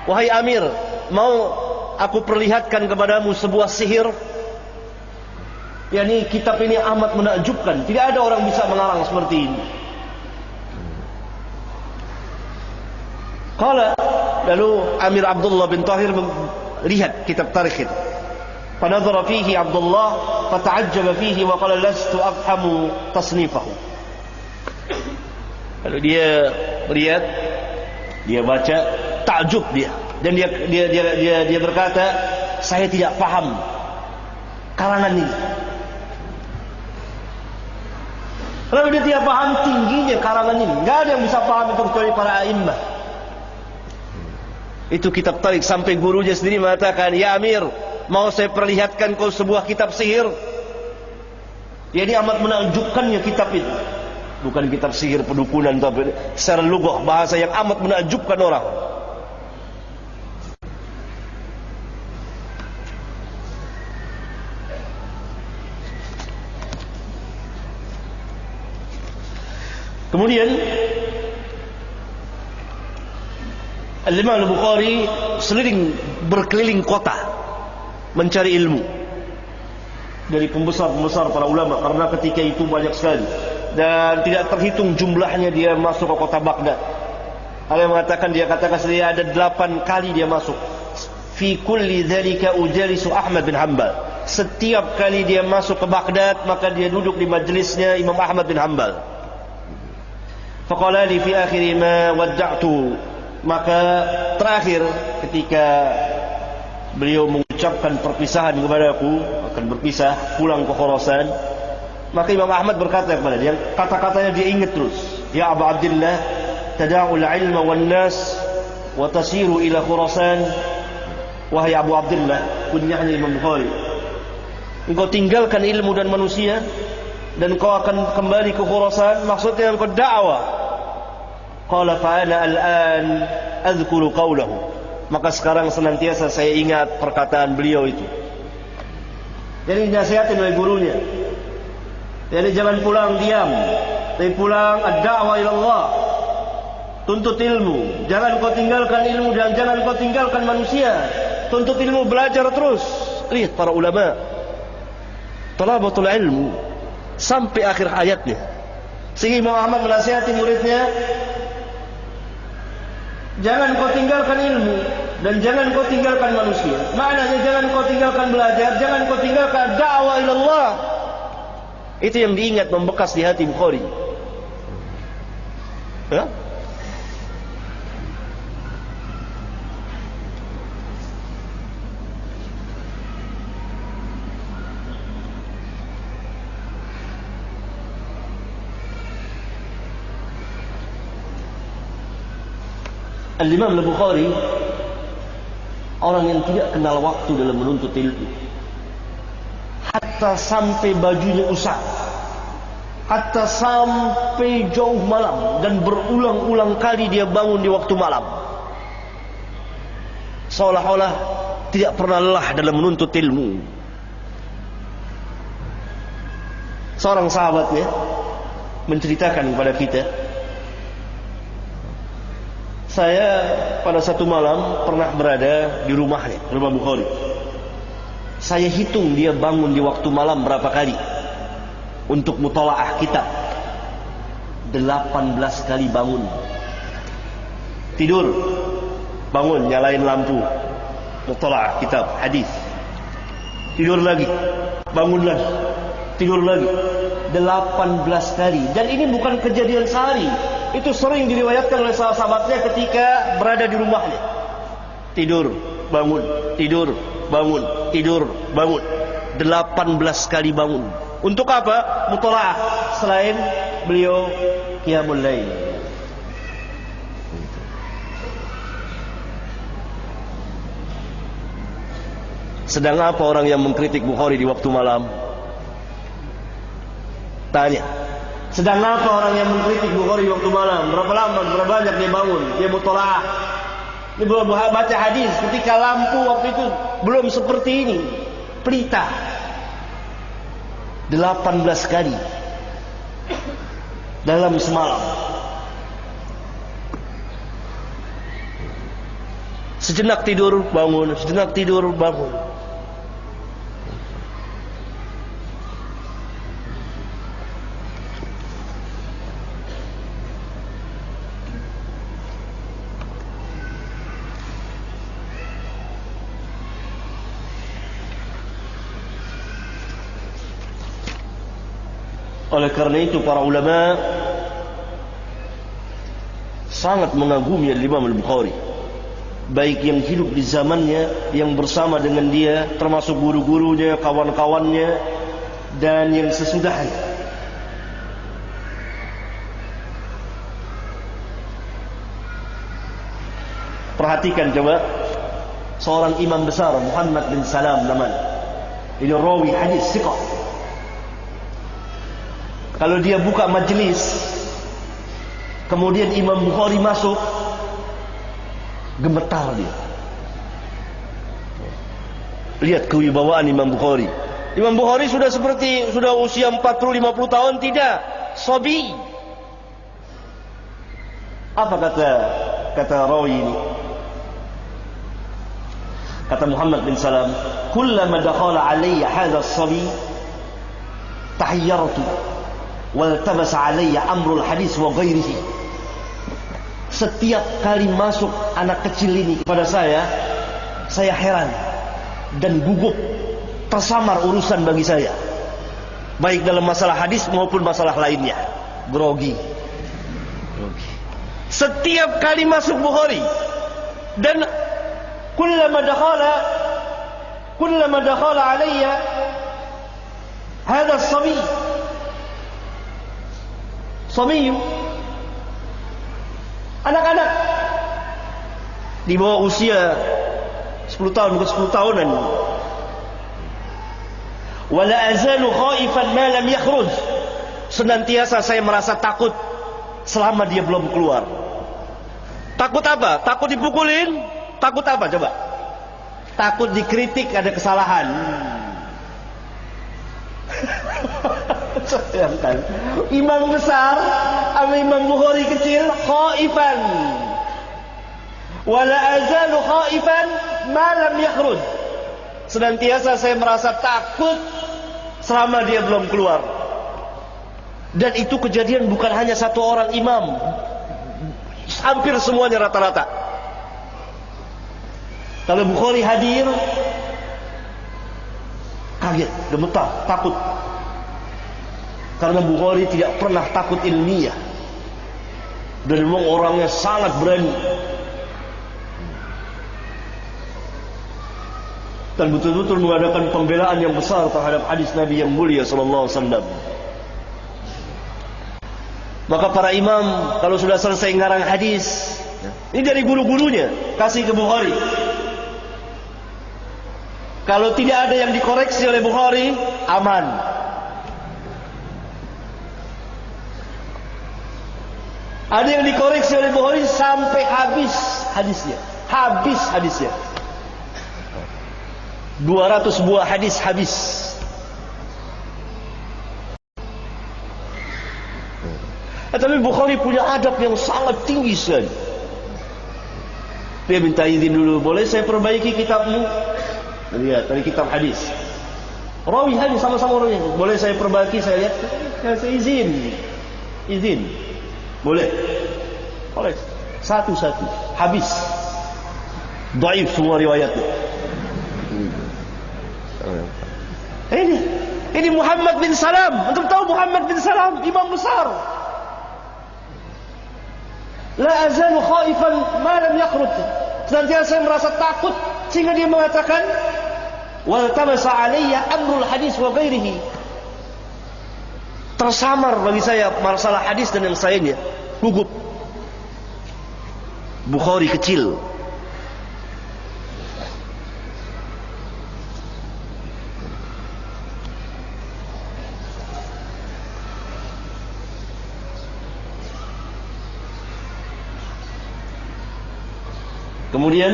Wahai Amir, mau aku perlihatkan kepadamu sebuah sihir? Yani kitab ini amat menakjubkan. Tidak ada orang bisa mengarang seperti ini. Lalu Amir Abdullah bin Tahir melihat kitab tarikh itu. Fanadhara fihi Abdullah fata'ajjaba fihi wa qala lastu afhamu tasnifahu. Lalu dia lihat, dia baca, takjub dia, dan dia berkata, saya tidak paham karangan ini. Lalu dia tidak paham tingginya karangan ini. Enggak ada yang bisa paham itu kecuali para a'immah. Itu kitab tarik, sampai gurunya sendiri mengatakan, ya Amir, mau saya perlihatkan kau sebuah kitab sihir. Jadi amat menakjubkannya kitab itu. Bukan kitab sihir pedukunan, tapi secara lughah, bahasa yang amat menakjubkan orang. Kemudian Al-Imam Al-Bukhari berkeliling kota mencari ilmu dari pembesar-pembesar para ulama, karena ketika itu banyak sekali dan tidak terhitung jumlahnya dia masuk ke kota Baghdad. Ada yang mengatakan, dia katakan sendiri ada 8 kali dia masuk. Fi kulli dzalika ujalisu Ahmad bin Hanbal. Setiap kali dia masuk ke Baghdad, maka dia duduk di majelisnya Imam Ahmad bin Hanbal. Faqala li fi akhir ma wadda'tu. Maka terakhir ketika beliau mengucapkan perpisahan kepadaku, akan berpisah pulang ke Khurasan, maka Imam Ahmad berkata kepada dia, kata-katanya dia ingat terus, ya Abu Abdullah, tada'ul ilma wan nas wa tasiru ila Khurasan. Wahai Abu Abdullah, kunyahnya Imam Bukhari, engkau tinggalkan ilmu dan manusia dan kau akan kembali ke Khurasan, maksudnya engkau dakwah. Qala fa ana al-an adhkuru qawlahu. Maka sekarang senantiasa saya ingat perkataan beliau itu. Jadi nasihatin oleh gurunya. Jadi jangan pulang diam, tapi pulang ad-da'wah ila Allah. Tuntut ilmu. Jangan kau tinggalkan ilmu dan jangan kau tinggalkan manusia. Tuntut ilmu, belajar terus. Lihat para ulama, talabatul ilmu sampai akhir hayatnya. Sehingga Imam Ahmad menasihati muridnya, jangan kau tinggalkan ilmu dan jangan kau tinggalkan manusia. Maknanya jangan kau tinggalkan belajar, jangan kau tinggalkan dakwah ilallah. Itu yang diingat, membekas di hati Bukhari. Ya? Al-Imam Al-Bukhari orang yang tidak kenal waktu dalam menuntut ilmu. Hatta sampai bajunya usah, hatta sampai jauh malam, dan berulang-ulang kali dia bangun di waktu malam, seolah-olah tidak pernah lelah dalam menuntut ilmu. Seorang sahabatnya menceritakan kepada kita, saya pada satu malam pernah berada di rumahnya, rumah Bukhari. Saya hitung dia bangun di waktu malam berapa kali untuk mutalaah kitab. 18 kali bangun. Tidur, bangun, nyalain lampu, mutalaah kitab, hadis. Tidur lagi, bangun lagi, tidur lagi. 18 kali. Dan ini bukan kejadian sehari. Itu sering diriwayatkan oleh sahabat-sahabatnya ketika berada di rumahnya. Tidur, bangun, tidur, bangun, tidur, bangun. 18 kali bangun. Untuk apa? Mutalaah. Selain beliau qiyamul lail. Sedang apa orang yang mengkritik Bukhari di waktu malam? Tanya. Sedang apa orang yang mengkritik Bukhari waktu malam? Berapa lama, berapa banyak dia bangun? Dia mutalaah. Dia belum baca hadis ketika lampu waktu itu belum seperti ini. Pelita. 18 kali dalam semalam. Sejenak tidur, bangun. Sejenak tidur, bangun. Oleh karena itu para ulama sangat mengagumi Imam Al-Bukhari, baik yang hidup di zamannya, yang bersama dengan dia, termasuk guru-gurunya, kawan-kawannya, dan yang sesudahnya. Perhatikan coba, seorang imam besar Muhammad bin Salam namanya, ini rawi hadis thiqah. Kalau dia buka majelis, kemudian Imam Bukhari masuk, gemetar dia. Lihat kewibawaan Imam Bukhari. Imam Bukhari sudah usia 40-50 tahun, tidak, sobi. Apa kata rawi ini? Kata Muhammad bin Salam, "Kullama dakhala alayya hadha as-sabi tahayyartu wal tabasa alayya amrul hadis wa ghairihi." Setiap kali masuk anak kecil ini kepada saya heran dan gugup, tersamar urusan bagi saya, baik dalam masalah hadis maupun masalah lainnya. Grogi. Setiap kali masuk Bukhari, dan kullama dakhala alayya hadha as-sabi, anak-anak di bawah usia 10 tahun, bukan 10 tahunan. Wala azalu khaifan ma lam yakhruj. Senantiasa saya merasa takut selama dia belum keluar. Takut apa? Takut dipukulin? Takut apa coba? Takut dikritik ada kesalahan. Sayangkan imam besar sama imam Bukhari kecil khaifan. Wala azalu khaifan ma lam yakhruj. Senantiasa saya merasa takut selama dia belum keluar. Dan itu kejadian bukan hanya satu orang imam, hampir semuanya rata-rata. Kalau Bukhari hadir, kaget, gemetar, takut. Karena Bukhari tidak pernah takut ilmiah, dan memang orangnya sangat berani. Dan betul-betul mengadakan pembelaan yang besar terhadap hadis Nabi yang mulia sallallahu alaihi wasallam. Maka para imam kalau sudah selesai ngarang hadis, ini dari guru-gurunya kasih ke Bukhari. Kalau tidak ada yang dikoreksi oleh Bukhari, aman. Ada yang dikoreksi oleh Bukhari sampai habis hadisnya. 200 buah hadis habis. Tapi Bukhari punya adab yang sangat tinggi sekali. Dia minta izin dulu, boleh saya perbaiki kitabmu? Lihat dari kitab hadis. Rawi hadis sama-sama rawi. Boleh saya perbaiki? Saya lihat. Saya izin. Boleh. Satu-satu. Habis. Dhaif semua riwayatnya. Ini Muhammad bin Salam. Antum tahu Muhammad bin Salam, imam besar. La azalu khaifan ma lam yakhruj. Senantiasa saya merasa takut sehingga dia mengatakan wal tabasa alayya amrul hadis wa ghairihi. Tersamar bagi saya masalah hadis dan yang lainnya. Gugup. Bukhari kecil. Kemudian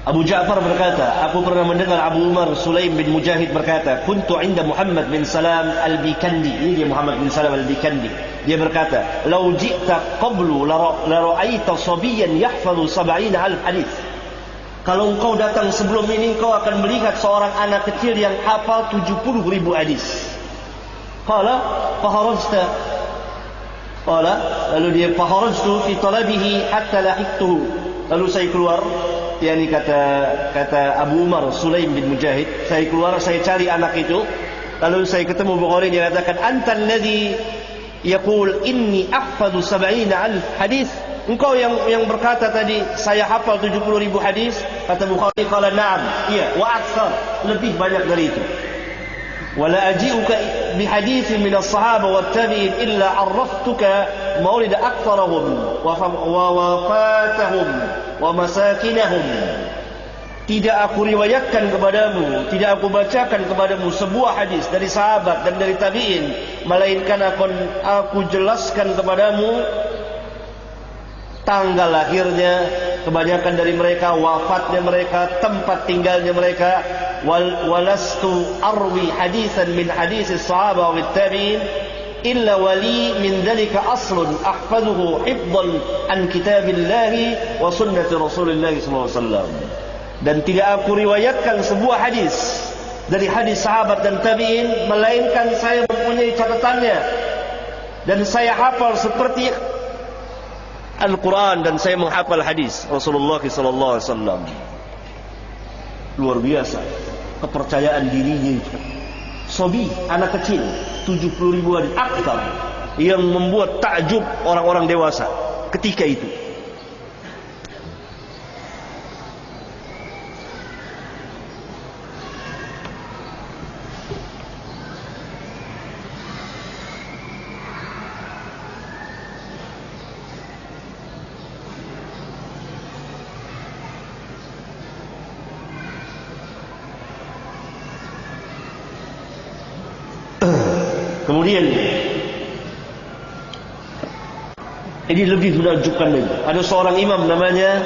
Abu Ja'far berkata, aku pernah mendengar Abu Umar Sulaim bin Mujahid berkata, kuntu inda Muhammad bin Salam al-Bikandi. Ini dia Muhammad bin Salam al-Bikandi. Dia berkata, "Lau ji'ta qablu la ra'aita sabiyan yahfazu 70,000 hadis." Kalau engkau datang sebelum ini, engkau akan melihat seorang anak kecil yang hafal 70,000 hadis. Qala faharajta. Lalu dia faharajtu fi talabihi hatta lahiqtuhu. Lalu saya keluar, yakni kata Abu Umar Sulaim bin Mujahid, saya keluar, saya cari anak itu. Lalu saya ketemu Bukhari, dia katakan, "Anta alladhi yaqul inni ahfadhu 70,000 hadis." Engkau yang berkata tadi saya hafal 70,000 hadis. Kata Bukhari, qala na'am, iya, wa akthar, lebih banyak dari itu. ولا أجيئك بحديث من الصحابة والتابعين إلا عرفتك مولد أكثرهم ووفاتهم ومساكنهم. Tidak aku riwayatkan kepadamu, tidak aku bacakan kepadamu sebuah hadis dari sahabat dan dari tabi'in, melainkan aku jelaskan kepadamu tanggal lahirnya kebanyakan dari mereka, wafatnya mereka, tempat tinggalnya mereka. Walastu arwi hadisan min hadis as-sahaba wa tabi'in illa wali min dzalika aslun ahfazuhu hifdhan an kitabillahi wa sunnati Rasulillah sallallahu alaihi wasallam. Dan tidak aku riwayatkan sebuah hadis dari hadis sahabat dan tabi'in melainkan saya mempunyai catatannya dan saya hafal seperti Al-Quran dan saya menghafal hadis Rasulullah sallallahu alaihi wasallam. Luar biasa kepercayaan dirinya itu. Sobi, anak kecil, 70 ribuan aktar, yang membuat takjub orang-orang dewasa ketika itu. Kemudian ini lebih menakjubkan lagi. Ada seorang imam namanya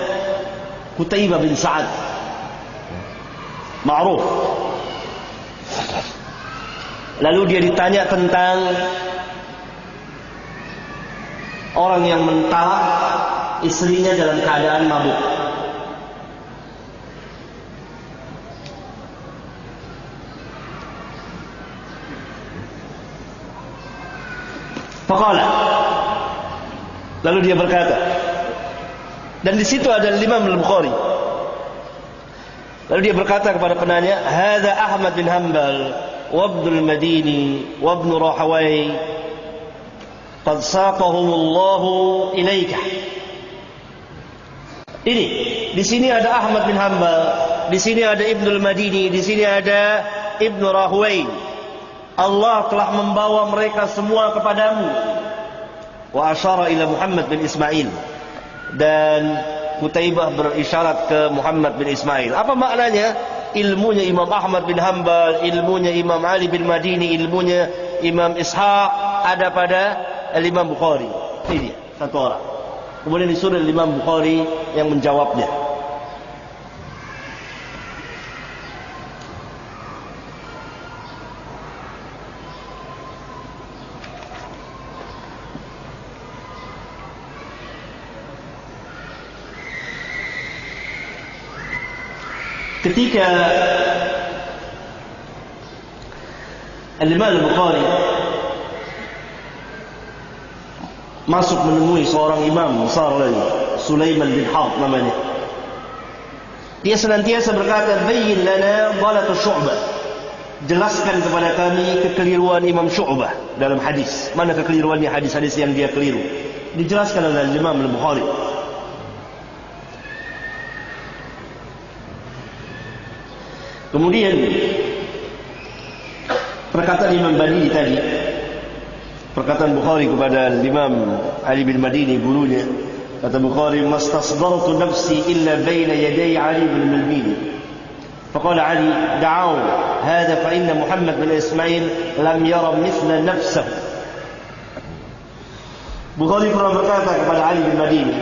Qutaibah bin Sa'ad, ma'ruf. Lalu dia ditanya tentang orang yang mentalak istrinya dalam keadaan mabuk. Faqala, lalu dia berkata, dan di situ ada Imam Al-Bukhari. Lalu dia berkata kepada penanya, "Hadza Ahmad bin Hanbal wa Ibnu Al-Madini wa Ibnu Rahawai qad saqahumullahu ilaika." Ini, di sini ada Ahmad bin Hanbal, di sini ada Ibnu Al-Madini, di sini ada Ibnu Rahawai. Allah telah membawa mereka semua kepadamu. Wa asyara ila Muhammad bin Ismail. Dan Qutaibah berisyarat ke Muhammad bin Ismail. Apa maknanya? Ilmunya Imam Ahmad bin Hanbal, ilmunya Imam Ali bin Madini, ilmunya Imam Ishaq ada pada Imam Bukhari. Ini dia, satu orang. Kemudian disuruh Imam Bukhari yang menjawabnya. Ketika Al-Imam Al-Bukhari masuk menemui seorang imam besar lagi, Sulaiman bin Harb namanya, dia senantiasa berkata, "Bayyin lana dhalat Syu'bah." Jelaskan kepada kami kekeliruan Imam Syu'bah dalam hadis. Mana kekeliruannya hadis-hadis yang dia keliru? Dijelaskan oleh Imam Al-Bukhari. Kemudian perkataan Imam Madini tadi, perkataan Bukhari kepada Imam Ali bin Madini gurunya, kata Bukhari, "Mastasdartu nafsi illa baina yaday Ali bin Madini." Faqala Ali, "Da'u hadha fa inna Muhammad bin Ismail lam yara mithla nafsihi." Bukhari pernah berkata kepada Ali bin Madini,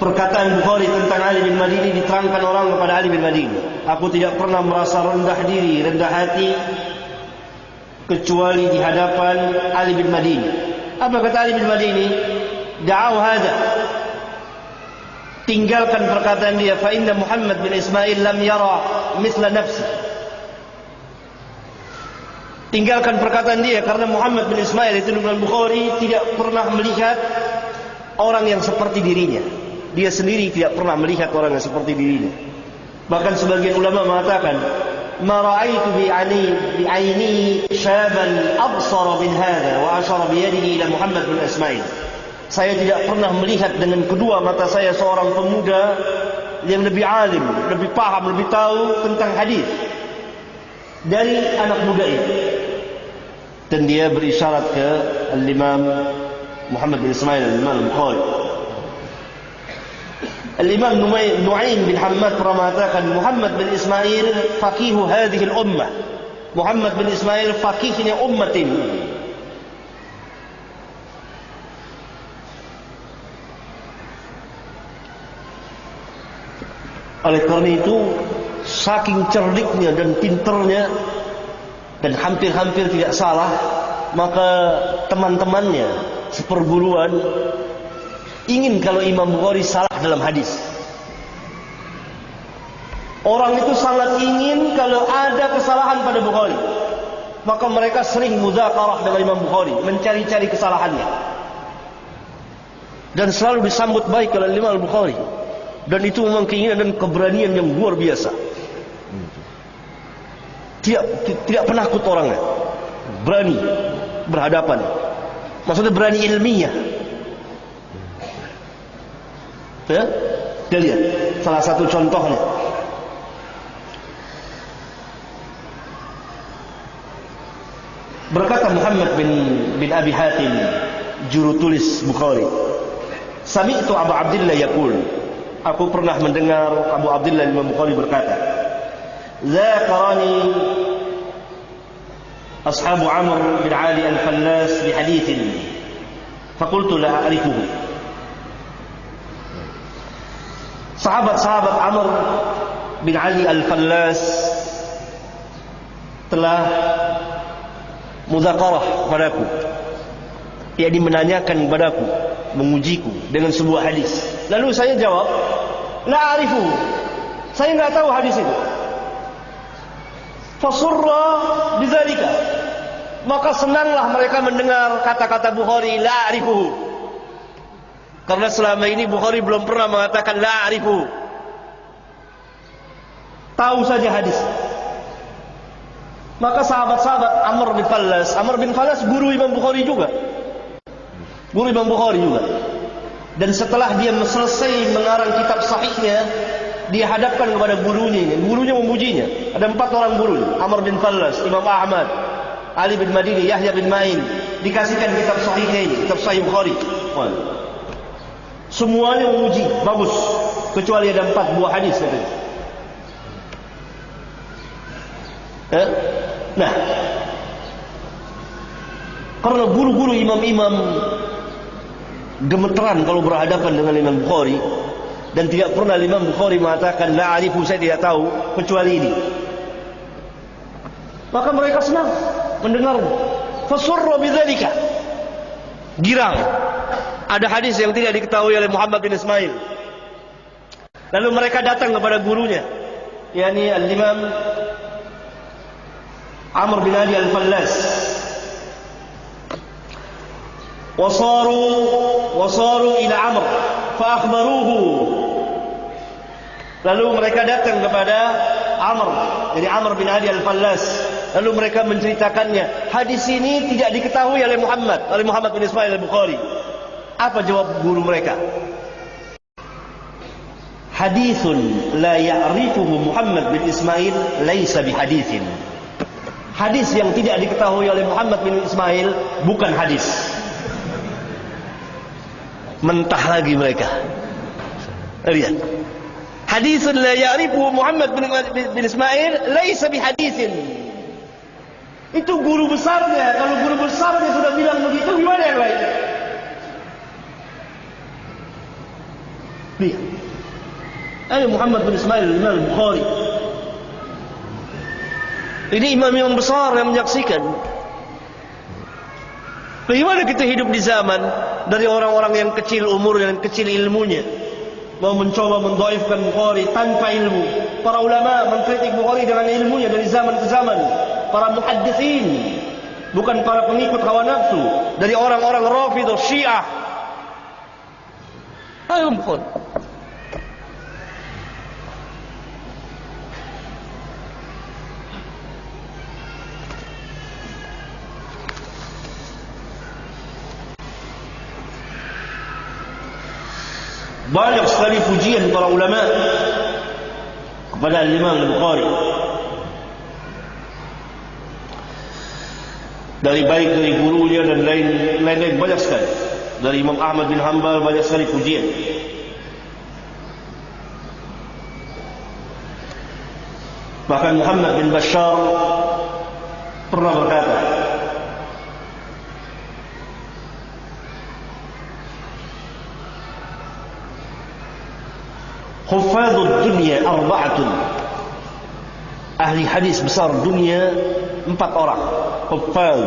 perkataan Bukhari tentang Ali bin Madini diterangkan orang kepada Ali bin Madini. Aku tidak pernah merasa rendah diri, rendah hati kecuali di hadapan Ali bin Madini. Apa kata Ali bin Madini? Da'au hadha. Tinggalkan perkataan dia, fa inna Muhammad bin Ismail lam yara mithla nafsi. Tinggalkan perkataan dia karena Muhammad bin Ismail itu Imam Bukhari tidak pernah melihat orang yang seperti dirinya. Dia sendiri tidak pernah melihat orang yang seperti dirinya. Bahkan sebagian ulama mengatakan, "Ma ra'aitu bi'aini syaban absara min hadha wa asyara bi yadihi ila Muhammad bin Ismail." Saya tidak pernah melihat dengan kedua mata saya seorang pemuda yang lebih alim, lebih paham, lebih tahu tentang hadis dari anak muda itu. Dan dia berisyarat ke Al-Imam Muhammad bin Ismail Al-Imam Al-Bukhari. Al-Imam Nu'aim bin Hammad pernah mengatakan, Muhammad bin Ismail faqihu hadhihi al-ummah. Muhammad bin Ismail faqihnya umat ini. Oleh karena itu, saking cerdiknya dan pinternya dan hampir-hampir tidak salah, maka teman-temannya seperguruan ingin kalau Imam Bukhari salah dalam hadis. Orang itu sangat ingin kalau ada kesalahan pada Bukhari, maka mereka sering mudzakarah dengan Imam Bukhari, mencari-cari kesalahannya, dan selalu disambut baik oleh Imam Bukhari. Dan itu memang keinginan dan keberanian yang luar biasa. Tidak penakut orangnya, berani berhadapan. Maksudnya berani ilmiah. Ya, dia lihat salah satu contohnya. Berkata Muhammad bin Abi Hatim, juru tulis Bukhari, sami'tu Abu Abdillah yaqul, aku pernah mendengar Abu Abdillah Imam Bukhari berkata, zakarani ashabu Amr bin Ali al-Fallas bi hadithin faqultu la a'rifuhu. Sahabat-sahabat Amr bin Ali al-Fallas telah mudzakarah padaku, yakni menanyakan kepadaku, mengujiku dengan sebuah hadis. Lalu saya jawab, la a'rifu, saya enggak tahu hadis itu. Fasurra bidzalika, maka senanglah mereka mendengar kata-kata Bukhari la a'rifu, karena selama ini Bukhari belum pernah mengatakan la a'rifu, tahu saja hadis. Maka sahabat-sahabat Amr bin Fallas guru Imam Bukhari juga, guru Imam Bukhari juga. Dan setelah dia selesai mengarang kitab sahihnya, dia hadapkan kepada gurunya ini. Gurunya memujinya. Ada 4 orang guru, Amr bin Fallas, Imam Ahmad, Ali bin Madini, Yahya bin Ma'in. Dikasihkan kitab sahihnya ini, kitab sahih Bukhari. Semuanya memuji, bagus, kecuali ada 4 buah hadis katanya. Nah, karena guru-guru imam-imam gemeteran kalau berhadapan dengan Imam Bukhari, dan tidak pernah Imam Bukhari mengatakan la arifu, saya tidak tahu kecuali ini, maka mereka senang mendengar. Fasurra bidzalika, girang ada hadis yang tidak diketahui oleh Muhammad bin Ismail. Lalu mereka datang kepada gurunya, yakni al-Imam Amr bin Ali al-Fallas. Wasaru ila Amr fa akhbaruhu. Lalu mereka datang kepada Amr, jadi Amr bin Ali al-Fallas. Lalu mereka menceritakannya, hadis ini tidak diketahui oleh Muhammad bin Ismail al-Bukhari. Apa jawab guru mereka? Hadithun la ya'rifuhu Muhammad bin Ismail laisa bihadithin. Hadis yang tidak diketahui oleh Muhammad bin Ismail bukan hadis. Mentah lagi mereka. Lihat. Hadisun la ya'rifu Muhammad bin Ismail laisa bihaditsin. Itu guru besarnya. Kalau guru besarnya sudah bilang begitu, gimana yang lain? Lihat. Ini Muhammad bin Ismail Imam Bukhari. Ini imam-imam besar yang menyaksikan. Bagaimana kita hidup di zaman dari orang-orang yang kecil umur dan kecil ilmunya, mau mencoba mendhaifkan Bukhari tanpa ilmu. Para ulama mengkritik Bukhari dengan ilmunya dari zaman ke zaman. Para muhadditsin, bukan para pengikut hawa nafsu, dari orang-orang Rafidhah, Syiah. Ayo Bukhari. Banyak sekali pujian para ulama kepada Imam Al-Bukhari, dari gurunya dan lain-lain banyak sekali. Dari Imam Ahmad bin Hanbal banyak sekali pujian. Bahkan Muhammad bin Bashar pernah berkata, Huffadud dunya arba'atun, ahli hadis besar dunia 4 orang huffaz.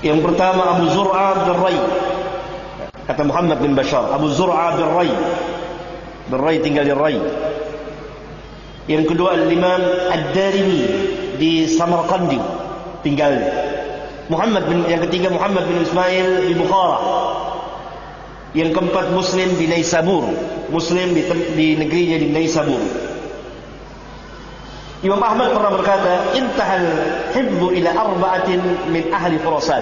Yang pertama Abu Zur'ah bin Ray, kata Muhammad bin Bashar, Abu Zur'ah bin Ray tinggal di Ray. Yang kedua Al-Imam Ad-Darimi di Samarqandi tinggal. Yang ketiga Muhammad bin Ismail di Bukhara. Yang keempat Muslim di Naisabur, Muslim di negerinya di Naisabur. Imam Ahmad pernah berkata, intahal hibbu ila arba'atin min ahli Khurasan.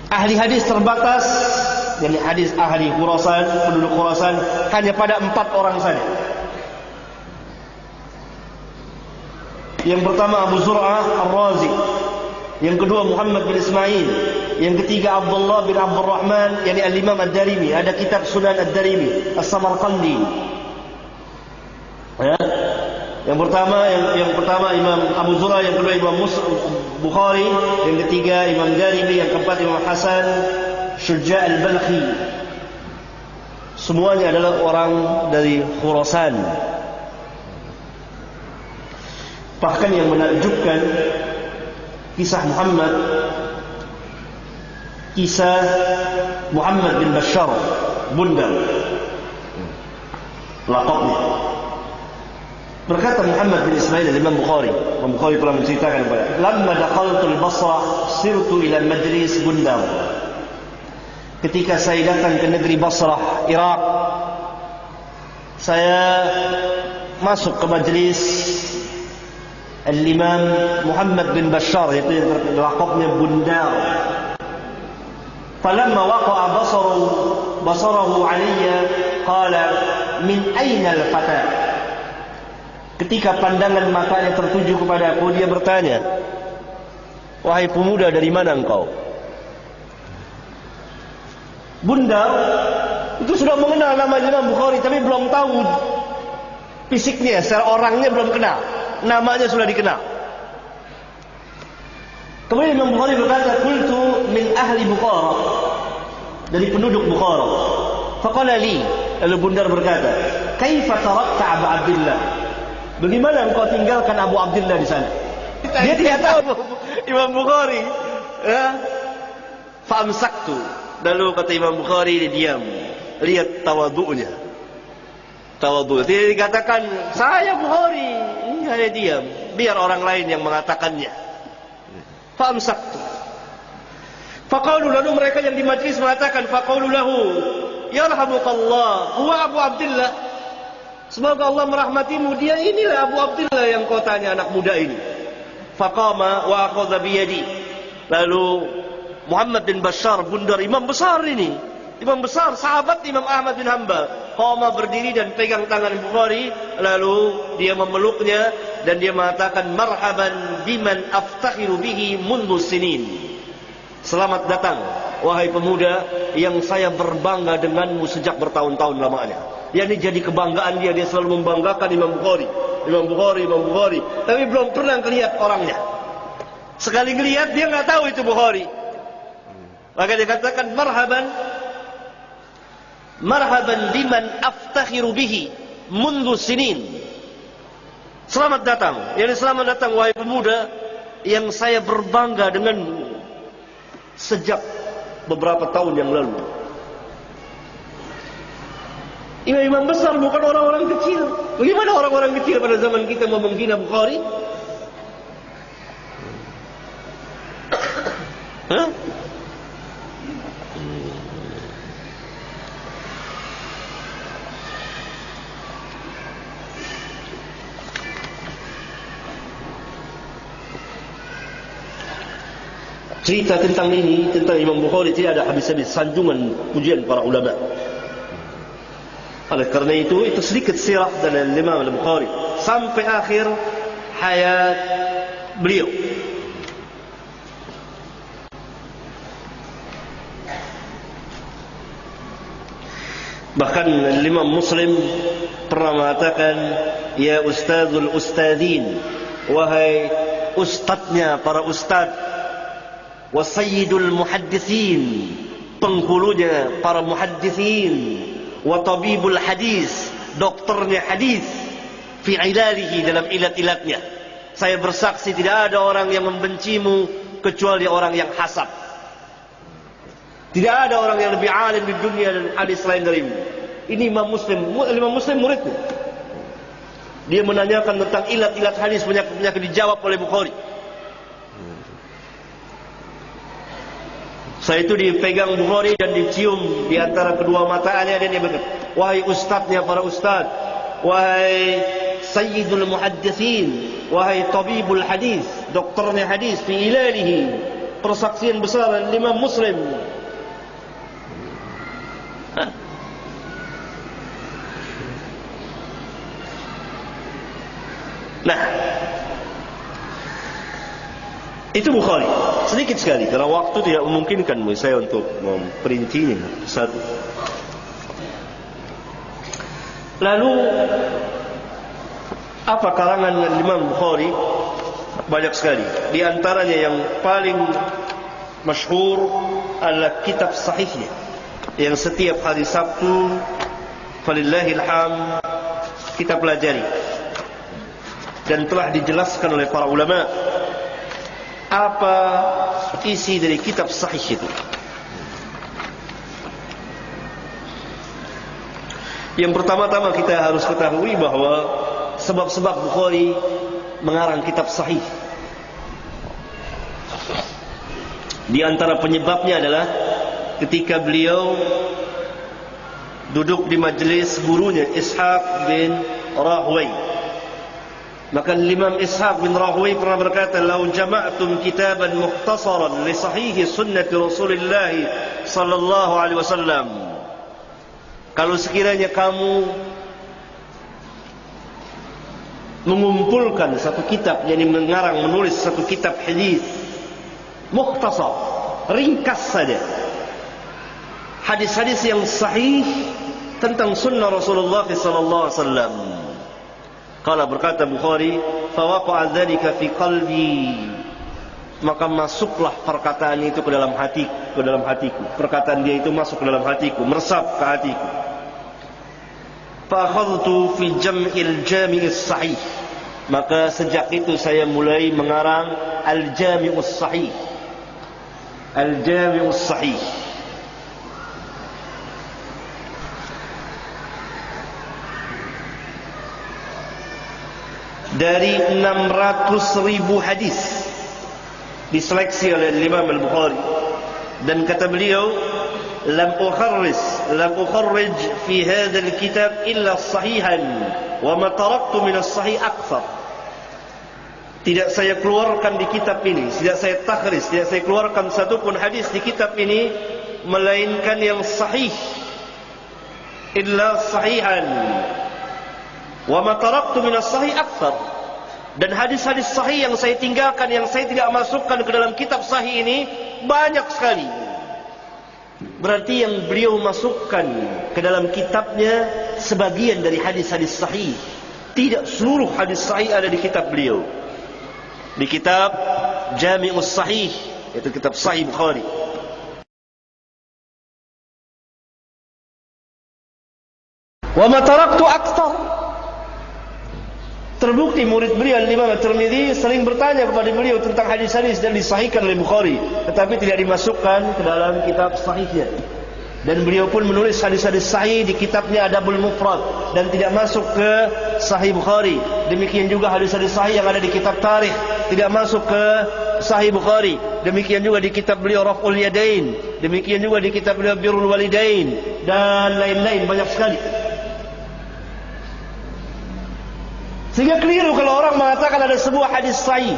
Ahli hadis terbatas, jadi hadis ahli Khurasan, penduduk Khurasan hanya pada 4 orang saja. Yang pertama Abu Zur'ah Ar-Razi, yang kedua Muhammad bin Ismail, yang ketiga Abdullah bin Abdurrahman, yani Al-Imam Ad-Darimi, ada kitab Sunan Ad-Darimi, As-Samarqandi. Ya. Yang pertama Imam Abu Zur'ah, yang kedua Imam Bukhari, yang ketiga Imam Darimi, yang keempat Imam Hasan Syuja' Al-Balkhi. Semuanya adalah orang dari Khurasan. Bahkan yang menakjubkan, kisah Muhammad bin Bashar Bundar, laqabnya. Berkata Muhammad bin Ismail Imam Bukhari telah menceritakan kepada, lamma dakhaltul Basrah sirtu ila majlis Bundar. Ketika saya datang ke negeri Basrah, Irak, saya masuk ke majlis Al-Imam Muhammad bin Bashar, yaitu laqabnya Bundar. Falamma waqa'a basarahu alayya qala min aina al-fata. Ketika pandangan matanya tertuju kepada aku, dia bertanya, wahai pemuda, dari mana engkau? Bundar itu sudah mengenal nama Imam Bukhari, tapi belum tahu fisiknya, secara orangnya belum kenal. Namanya sudah dikenal. Kemudian Imam Bukhari berkata, qultu min ahli Bukhara, dari penduduk Bukhara. Faqala li, lalu Bundar berkata, kaifa tarakta Abu Abdullah? Bagaimana engkau tinggalkan Abu Abdullah di sana? Dia tidak tahu Imam Bukhari. Ya. Fa'amsaktu. Lalu kata Imam Bukhari, dia diam. Lihat tawadu'nya. Tawadhu. Tidak dikatakan saya Bukhari, enggak, dia diam. Biar orang lain yang mengatakannya. Fa'amsaktu. Faqalu, lalu mereka yang di majlis mengatakan, faqalu lahu, yarhamukallah, huwa Abu Abdullah. Semoga Allah merahmatimu, dia inilah Abu Abdullah yang kau tanya, anak muda ini. Faqama wa akhadha biyadi. Lalu Muhammad bin Bashar Bundar, imam besar ini, imam besar, sahabat Imam Ahmad bin Hanbal, qama berdiri dan pegang tangan Bukhari, lalu dia memeluknya dan dia mengatakan, marhaban biman aftakhiru bihi mundu sinin. Selamat datang wahai pemuda yang saya berbangga denganmu sejak bertahun-tahun lamanya. Ini jadi kebanggaan dia selalu membanggakan Imam Bukhari, tapi belum pernah lihat orangnya. Sekali lihat dia nggak tahu itu Bukhari. Maka dia katakan, marhaban biman aftakhiru bihi mundu sinin. Selamat datang, selamat datang wahai pemuda yang saya berbangga denganmu sejak beberapa tahun yang lalu. Imam besar, bukan orang-orang kecil. Bagaimana orang-orang kecil pada zaman kita mau menghina Bukhari? Hah? Cerita tentang ini, tentang Imam Bukhari, tidak ada habis-habis, sanjungan pujian para ulama. Oleh kerana itu sedikit sirah dalam Imam Al-Bukhari sampai akhir hayat beliau. Bahkan Imam Muslim pernah mengatakan, ya ustadzul ustadzin, wahai ustadznya para ustadz, wa sayyidul muhaddithin, penghulunya para muhaddithin, wa tabibul hadis, dokternya hadis, fi ilalihi, dalam ilat-ilatnya. Saya bersaksi tidak ada orang yang membencimu kecuali orang yang hasad. Tidak ada orang yang lebih alim di dunia dan hadis lain darimu. Ini Imam Muslim muridku. Dia menanyakan tentang ilat-ilat hadis, penyakit dijawab oleh Bukhari. Saya itu dipegang Bukhari dan dicium di antara kedua matanya, dan dia berkata, wahai ustadznya para ustadz, wahai sayyidul muhaddithin, wahai tabibul hadis, dokternya hadis, fi ilalihi, persaksian besar Imam Muslim. Nah, itu Bukhari. Sedikit sekali karena waktu tidak memungkinkan saya untuk memperincinya satu. Lalu apa karangan Imam Bukhari? Banyak sekali. Di antaranya yang paling masyhur adalah kitab sahihnya, yang setiap hari Sabtu falillahil hamd kita pelajari. Dan telah dijelaskan oleh para ulama apa isi dari kitab sahih itu. Yang pertama-tama kita harus ketahui bahwa sebab-sebab Bukhari mengarang kitab sahih, di antara penyebabnya adalah ketika beliau duduk di majelis gurunya Ishaq bin Rahway. Maka Imam Ishaq bin Rahway pernah berkata, "Lau jama'tum kitaban mukhtasaran li sahihi sunnati Rasulillah sallallahu alaihi wasallam." Kalau sekiranya kamu mengumpulkan satu kitab, yakni menulis satu kitab hadis mukhtasar, ringkas saja, hadis-hadis yang sahih tentang sunnah Rasulullah sallallahu alaihi wasallam. Kalau berkata Bukhari, fawaqa'a dzalika fi qalbi, maka masuklah perkataan itu ke dalam hatiku. Perkataan dia itu masuk ke dalam hatiku, meresap ke hatiku. Fa akhadtu fi jam'il jami'is sahih, maka sejak itu saya mulai mengarang al-jami'us sahih. Al-jami'us sahih. Dari 600.000 hadis diseleksi oleh Imam Al-Bukhari, dan kata beliau, lam ukharrij fi hadha al-kitab illa sahihan wa ma taraktu min as-sahih akthar. Tidak saya keluarkan di kitab ini, tidak saya takhrij, tidak saya keluarkan satu pun hadis di kitab ini melainkan yang sahih, illa sahihan wa ma taraktu min as-sahih akthar. Dan hadis-hadis sahih yang saya tinggalkan, yang saya tidak masukkan ke dalam kitab sahih ini banyak sekali. Berarti yang beliau masukkan ke dalam kitabnya sebagian dari hadis-hadis sahih. Tidak seluruh hadis sahih ada di kitab beliau. Di kitab Jami'us Sahih, itu kitab Sahih Bukhari. Wa ma taraktu akthar. Terbukti murid beliau Imam At-Tirmidzi sering bertanya kepada beliau tentang hadis-hadis yang disahihkan oleh Bukhari, tetapi tidak dimasukkan ke dalam kitab sahihnya. Dan beliau pun menulis hadis-hadis sahih di kitabnya Adabul Mufrad dan tidak masuk ke Sahih Bukhari. Demikian juga hadis-hadis sahih yang ada di kitab Tarikh tidak masuk ke Sahih Bukhari. Demikian juga di kitab beliau Raf'ul Yadain, demikian juga di kitab beliau Birrul Walidain, dan lain-lain banyak sekali. Sehingga keliru kalau orang mengatakan ada sebuah hadis sahih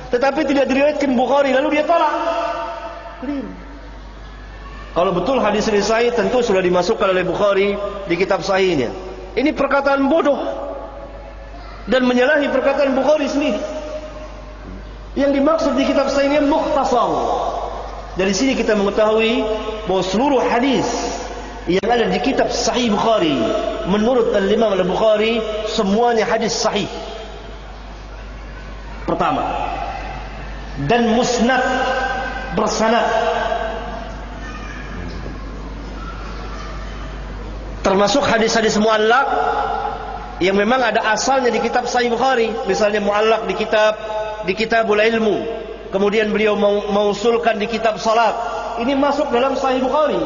tetapi tidak diriwayatkan Bukhari lalu dia tolak. Keliru. Kalau betul hadis ini sahih, tentu sudah dimasukkan oleh Bukhari di kitab sahihnya. Ini perkataan bodoh dan menyalahi perkataan Bukhari sendiri. Yang dimaksud di kitab sahihnya mukhtasar. Dari sini kita mengetahui bahwa seluruh hadis yang ada di kitab Sahih Bukhari menurut Imam Al-Bukhari semuanya hadis sahih. Pertama, dan musnad, bersanad. Termasuk hadis-hadis mu'allaq yang memang ada asalnya di kitab Sahih Bukhari. Misalnya mu'allaq di Kitabul Ilmu, kemudian beliau mausulkan di kitab salat. Ini masuk dalam Sahih Bukhari.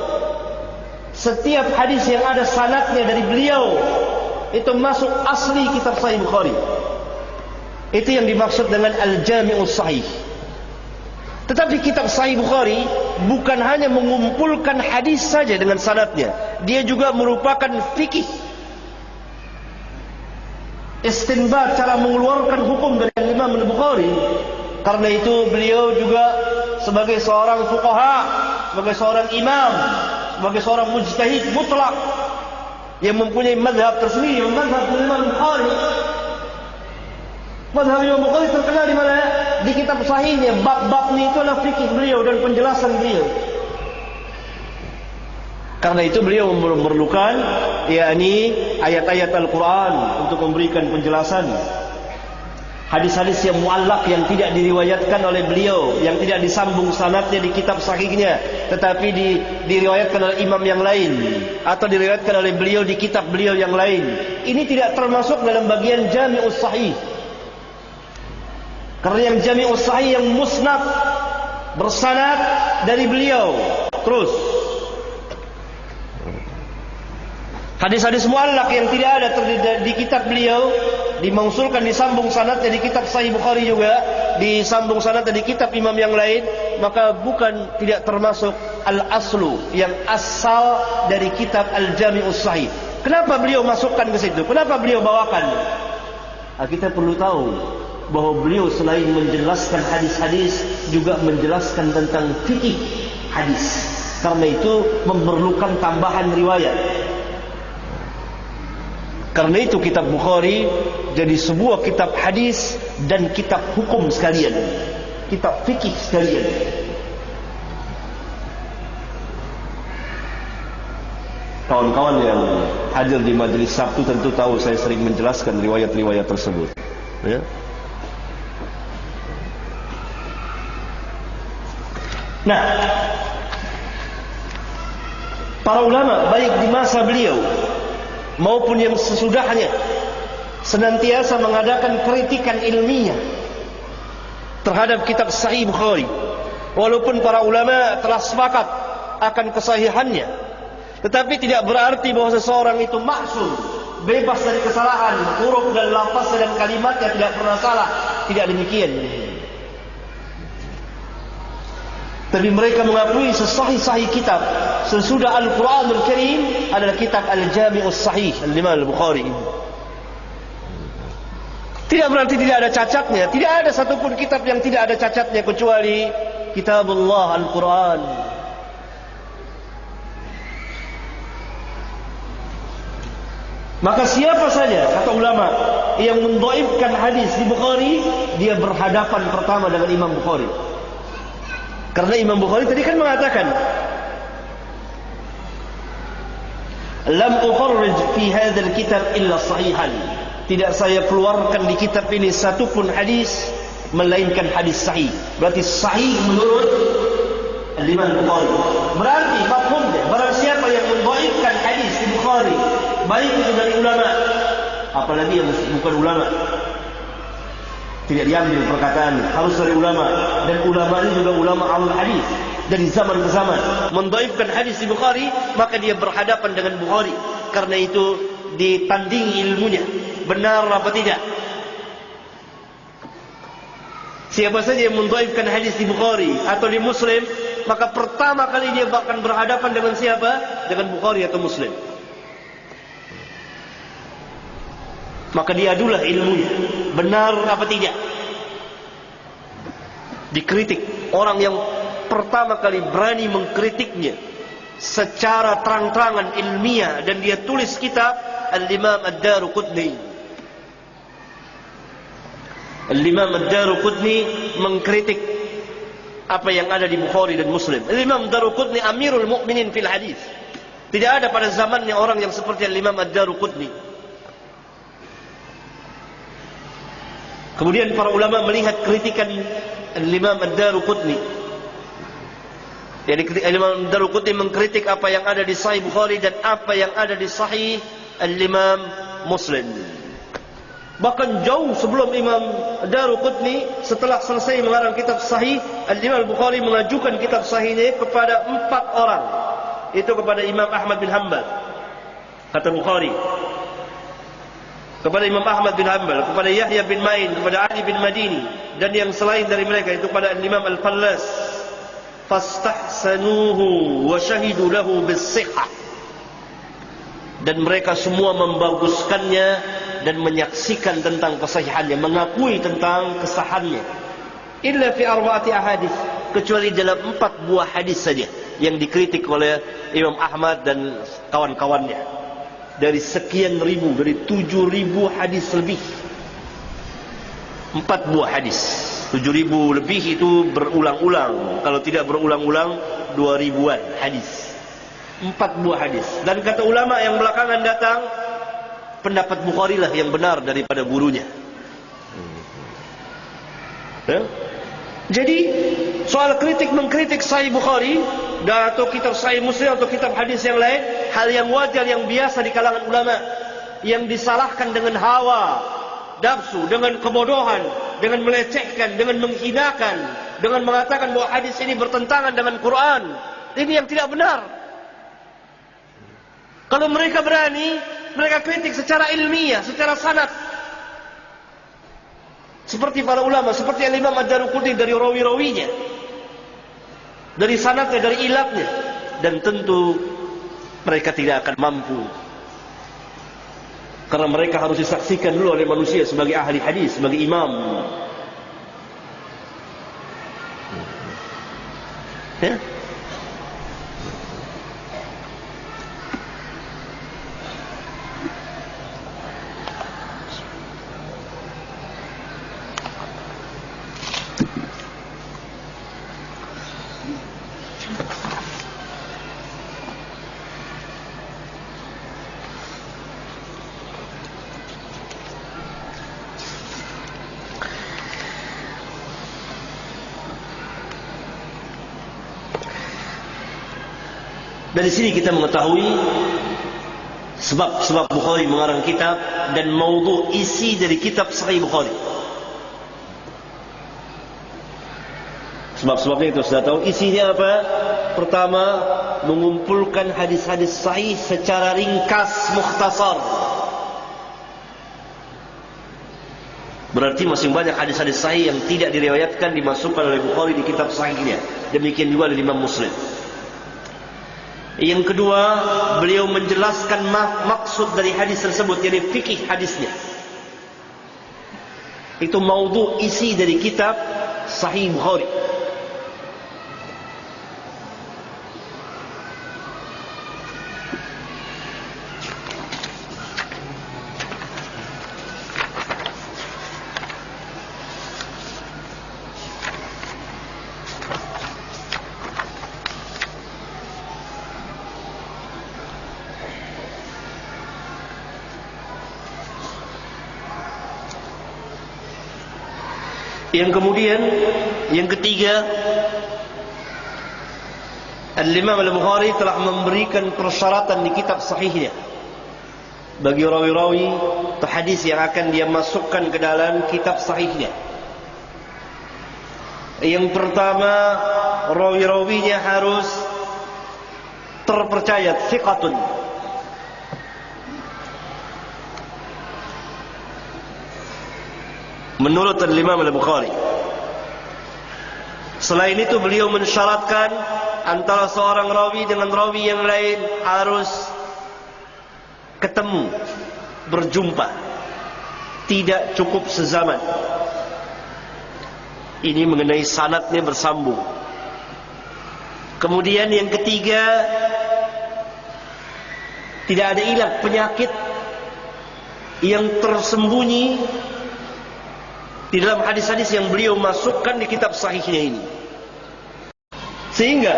Setiap hadis yang ada sanadnya dari beliau itu masuk asli kitab Sahih Bukhari. Itu yang dimaksud dengan Al-Jami'us Sahih. Tetapi kitab Sahih Bukhari bukan hanya mengumpulkan hadis saja dengan sanadnya, dia juga merupakan fikih, istinbat, cara mengeluarkan hukum dari Imam Al-Bukhari. Karena itu beliau juga sebagai seorang fuqaha, sebagai seorang imam, sebagai seorang mujtahid mutlak yang mempunyai mazhab tersendiri, mazhab Imam Bukhari. Mazhab Imam Bukhari terkenal di mana? Di kitab sahihnya, bab-bab ini itu adalah fikih beliau dan penjelasan beliau. Karena itu beliau memerlukan yakni ayat-ayat Al-Quran untuk memberikan penjelasan. Hadis-hadis yang mu'allaq yang tidak diriwayatkan oleh beliau, yang tidak disambung sanadnya di kitab sahihnya, tetapi diriwayatkan oleh imam yang lain atau diriwayatkan oleh beliau di kitab beliau yang lain. Ini tidak termasuk dalam bagian Jami'us Sahih. Karena yang Jami'us Sahih yang musnad, bersanad dari beliau terus. Hadis-hadis mu'allaq yang tidak ada di kitab beliau, dimausulkan, disambung sanadnya di kitab Sahih Bukhari juga, disambung sanadnya di kitab imam yang lain, maka bukan, tidak termasuk al-aslu, yang asal dari kitab Al-Jami'us Sahih. Kenapa beliau masukkan ke situ? Kenapa beliau bawakan? Kita perlu tahu bahwa beliau selain menjelaskan hadis-hadis juga menjelaskan tentang fikih hadis. Karena itu memerlukan tambahan riwayat. Karena itu kitab Bukhari jadi sebuah kitab hadis dan kitab hukum sekalian, kitab fikih sekalian. Kawan-kawan yang hadir di majelis Sabtu tentu tahu saya sering menjelaskan riwayat-riwayat tersebut, ya. Nah, para ulama baik di masa beliau maupun yang sesudahnya senantiasa mengadakan kritikan ilmiah terhadap kitab Sahih Bukhari. Walaupun para ulama telah sepakat akan kesahihannya, tetapi tidak berarti bahwa seseorang itu maksum, bebas dari kesalahan, huruf dan lafaz dan kalimatnya tidak pernah salah. Tidak demikian. Tapi mereka mengakui sesahih-sahih kitab sesudah Al-Quranul Karim adalah kitab Al-Jami'us Sahih Al-Imam Al-Bukhari. Tidak berarti tidak ada cacatnya. Tidak ada satupun kitab yang tidak ada cacatnya kecuali Kitabullah Al-Quran. Maka siapa saja, kata ulama, yang mendhaifkan hadis di Bukhari, dia berhadapan pertama dengan Imam Bukhari. Karena Imam Bukhari tadi kan mengatakan, lam ukharrij fi hadzal kitab illa sahihan. Tidak saya keluarkan di kitab ini satupun hadis melainkan hadis sahih. Berarti sahih menurut Imam Bukhari. Berarti mafhumnya, barang siapa yang mendhaifkan hadis di Bukhari, baik itu dari ulama, apalagi yang bukan ulama, tidak diambil perkataan, harus dari ulama. Dan ulama ini juga ulama al-hadis dari zaman ke zaman. Mendhaifkan hadis di Bukhari, maka dia berhadapan dengan Bukhari. Karena itu ditandingi ilmunya, benar apa tidak. Siapa saja yang mendhaifkan hadis di Bukhari atau di Muslim, maka pertama kali dia akan berhadapan dengan siapa? Dengan Bukhari atau Muslim. Maka diadulah ilmunya, benar apa tidak. Dikritik. Orang yang pertama kali berani mengkritiknya secara terang-terangan ilmiah, dan dia tulis kitab Al-Imam Ad-Daruqutni. Al-Imam Ad-Daruqutni mengkritik apa yang ada di Bukhari dan Muslim. Al-Imam Ad-Daruqutni Amirul Mukminin fil hadis. Tidak ada pada zamannya orang yang seperti Al-Imam Ad-Daruqutni. Kemudian para ulama melihat kritikan Al-Imam Ad-Daruqutni, Yani Imam Daruqutni mengkritik apa yang ada di Sahih Bukhari dan apa yang ada di Sahih Al-Imam Muslim. Bahkan jauh sebelum Imam Daruqutni, setelah selesai mengarang kitab Sahih, Al-Imam Bukhari mengajukan kitab Sahihnya kepada 4 orang. Itu kepada Imam Ahmad bin Hanbal, kata Bukhari, kepada Imam Ahmad bin Hanbal, kepada Yahya bin Ma'in, kepada Ali bin Madini, dan yang selain dari mereka itu kepada Imam Al-Fallas. Fastahsanuhu wa syahidu lahu bis-sihhah. Dan mereka semua membaguskannya dan menyaksikan tentang kesahihannya, mengakui tentang kesahannya. Illa fi arba'ati ahadits, kecuali dalam 4 buah hadis saja yang dikritik oleh Imam Ahmad dan kawan-kawannya. Dari sekian ribu, dari 7.000 hadis lebih, 4 buah hadis. 7.000 lebih itu berulang-ulang. Kalau tidak berulang-ulang 2.000-an hadis. 4 buah hadis. Dan kata ulama yang belakangan datang, pendapat Bukhari lah yang benar daripada gurunya. Ya? Jadi soal kritik mengkritik Sahih Bukhari dan atau kitab Sahih Muslim atau kitab hadis yang lain, hal yang wajar, yang biasa di kalangan ulama. Yang disalahkan dengan hawa nafsu, dengan kebodohan, dengan melecehkan, dengan menghinakan, dengan mengatakan bahwa hadis ini bertentangan dengan Quran. Ini yang tidak benar. Kalau mereka berani, mereka kritik secara ilmiah, secara sanad. Seperti para ulama, seperti Imam Ad-Daruqutni dari rawi-rawinya, dari sanadnya, dari ilatnya. Dan tentu mereka tidak akan mampu, karena mereka harus disaksikan dulu oleh manusia sebagai ahli hadis, sebagai imam. Ya? Dari sini kita mengetahui sebab Bukhari mengarang kitab dan maudhu isi dari kitab Sahih Bukhari. Sebab-sebabnya itu sudah tahu. Isinya apa? Pertama, mengumpulkan hadis-hadis sahih secara ringkas, mukhtasar. Berarti masih banyak hadis-hadis sahih yang tidak diriwayatkan dimasukkan oleh Bukhari di kitab sahihnya. Demikian juga oleh Imam Muslim. Yang kedua, beliau menjelaskan maksud dari hadis tersebut, yakni fikih hadisnya. Itu maudhu isi dari kitab Sahih Bukhari. Yang kemudian, yang ketiga, Al-Imam Al-Bukhari telah memberikan persyaratan di kitab sahihnya bagi rawi-rawi atau hadis yang akan dia masukkan ke dalam kitab sahihnya. Yang pertama, rawi-rawinya harus terpercaya, thiqatun. Menurut Imam Al-Bukhari. Selain itu beliau mensyaratkan antara seorang rawi dengan rawi yang lain harus ketemu, berjumpa, tidak cukup sezaman. Ini mengenai sanadnya bersambung. Kemudian yang ketiga, tidak ada ilat, penyakit yang tersembunyi di dalam hadis-hadis yang beliau masukkan di kitab sahihnya ini. Sehingga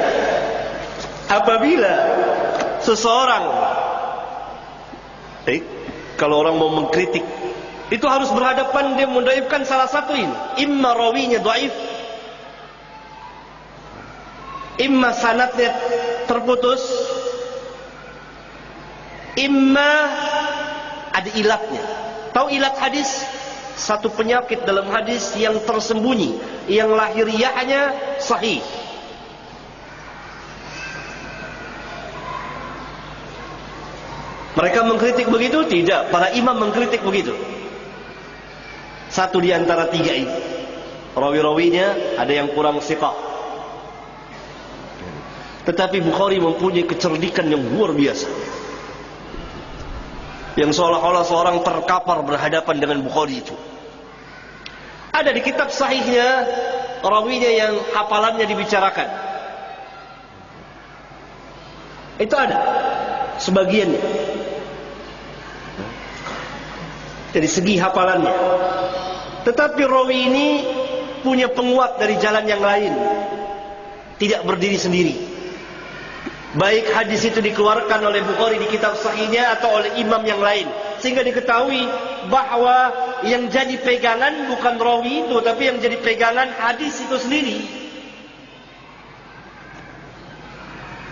apabila seseorang, kalau orang mau mengkritik, itu harus berhadapan, dia mendaifkan salah satu ini. Imma rawinya dhaif, imma sanadnya terputus, imma ada ilatnya. Tahu ilat hadis? Satu penyakit dalam hadis yang tersembunyi, yang lahiriahnya sahih. Mereka mengkritik begitu? Tidak. Para imam mengkritik begitu. Satu di antara tiga ini, rawi-rawinya ada yang kurang siqah. Tetapi Bukhari mempunyai kecerdikan yang luar biasa, yang seolah-olah seorang terkapar berhadapan dengan Bukhari itu. Ada di kitab sahihnya rawinya yang hafalannya dibicarakan. Itu ada sebagiannya dari segi hafalannya. Tetapi rawi ini punya penguat dari jalan yang lain, tidak berdiri sendiri. Baik hadis itu dikeluarkan oleh Bukhari di kitab sahihnya atau oleh imam yang lain, sehingga diketahui bahwa yang jadi pegangan bukan rawi itu, tapi yang jadi pegangan hadis itu sendiri.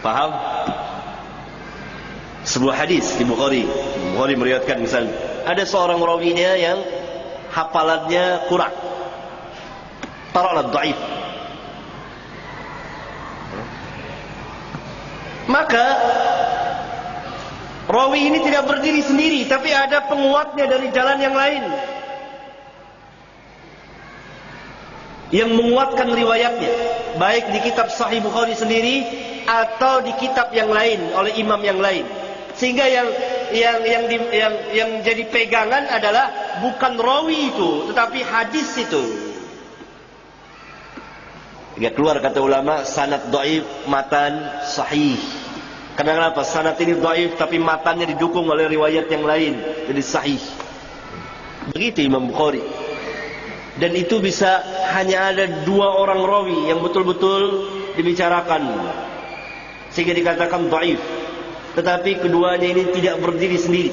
Paham? Sebuah hadis di Bukhari meriwayatkan misalnya ada seorang rawinya yang hafalannya kurang, taruhlah dhaif. Maka rawi ini tidak berdiri sendiri, tapi ada penguatnya dari jalan yang lain yang menguatkan riwayatnya, baik di kitab Sahih Bukhari sendiri atau di kitab yang lain oleh imam yang lain. Sehingga yang jadi pegangan adalah bukan rawi itu, tetapi hadis itu. Hingga keluar kata ulama, sanad dhaif, matan sahih. Kenapa? Sanad ini dhaif tapi matannya didukung oleh riwayat yang lain, jadi sahih. Begitu Imam Bukhari. Dan itu bisa hanya ada dua orang rawi yang betul-betul dibicarakan, sehingga dikatakan dhaif. Tetapi keduanya ini tidak berdiri sendiri.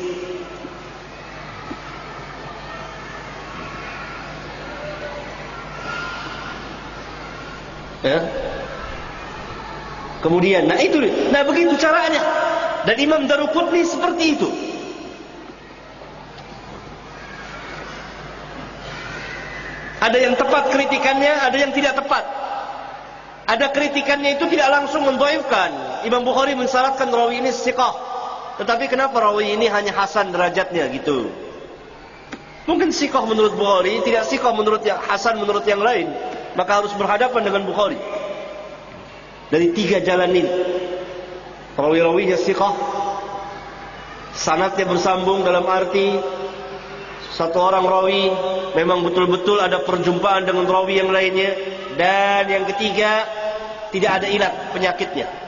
Ya. Kemudian, begitu caranya. Dan Imam Daruqutni seperti itu. Ada yang tepat kritikannya, ada yang tidak tepat. Ada kritikannya itu tidak langsung mendhaifkan. Imam Bukhari mensyaratkan rawi ini siqah, tetapi kenapa rawi ini hanya hasan derajatnya gitu. Mungkin siqah menurut Bukhari, tidak siqah menurut yang hasan menurut yang lain. Maka harus berhadapan dengan Bukhari dari tiga jalan ini. Rawi-rawinya siqah, sanadnya bersambung dalam arti satu orang rawi memang betul-betul ada perjumpaan dengan rawi yang lainnya. Dan yang ketiga, tidak ada ilat penyakitnya.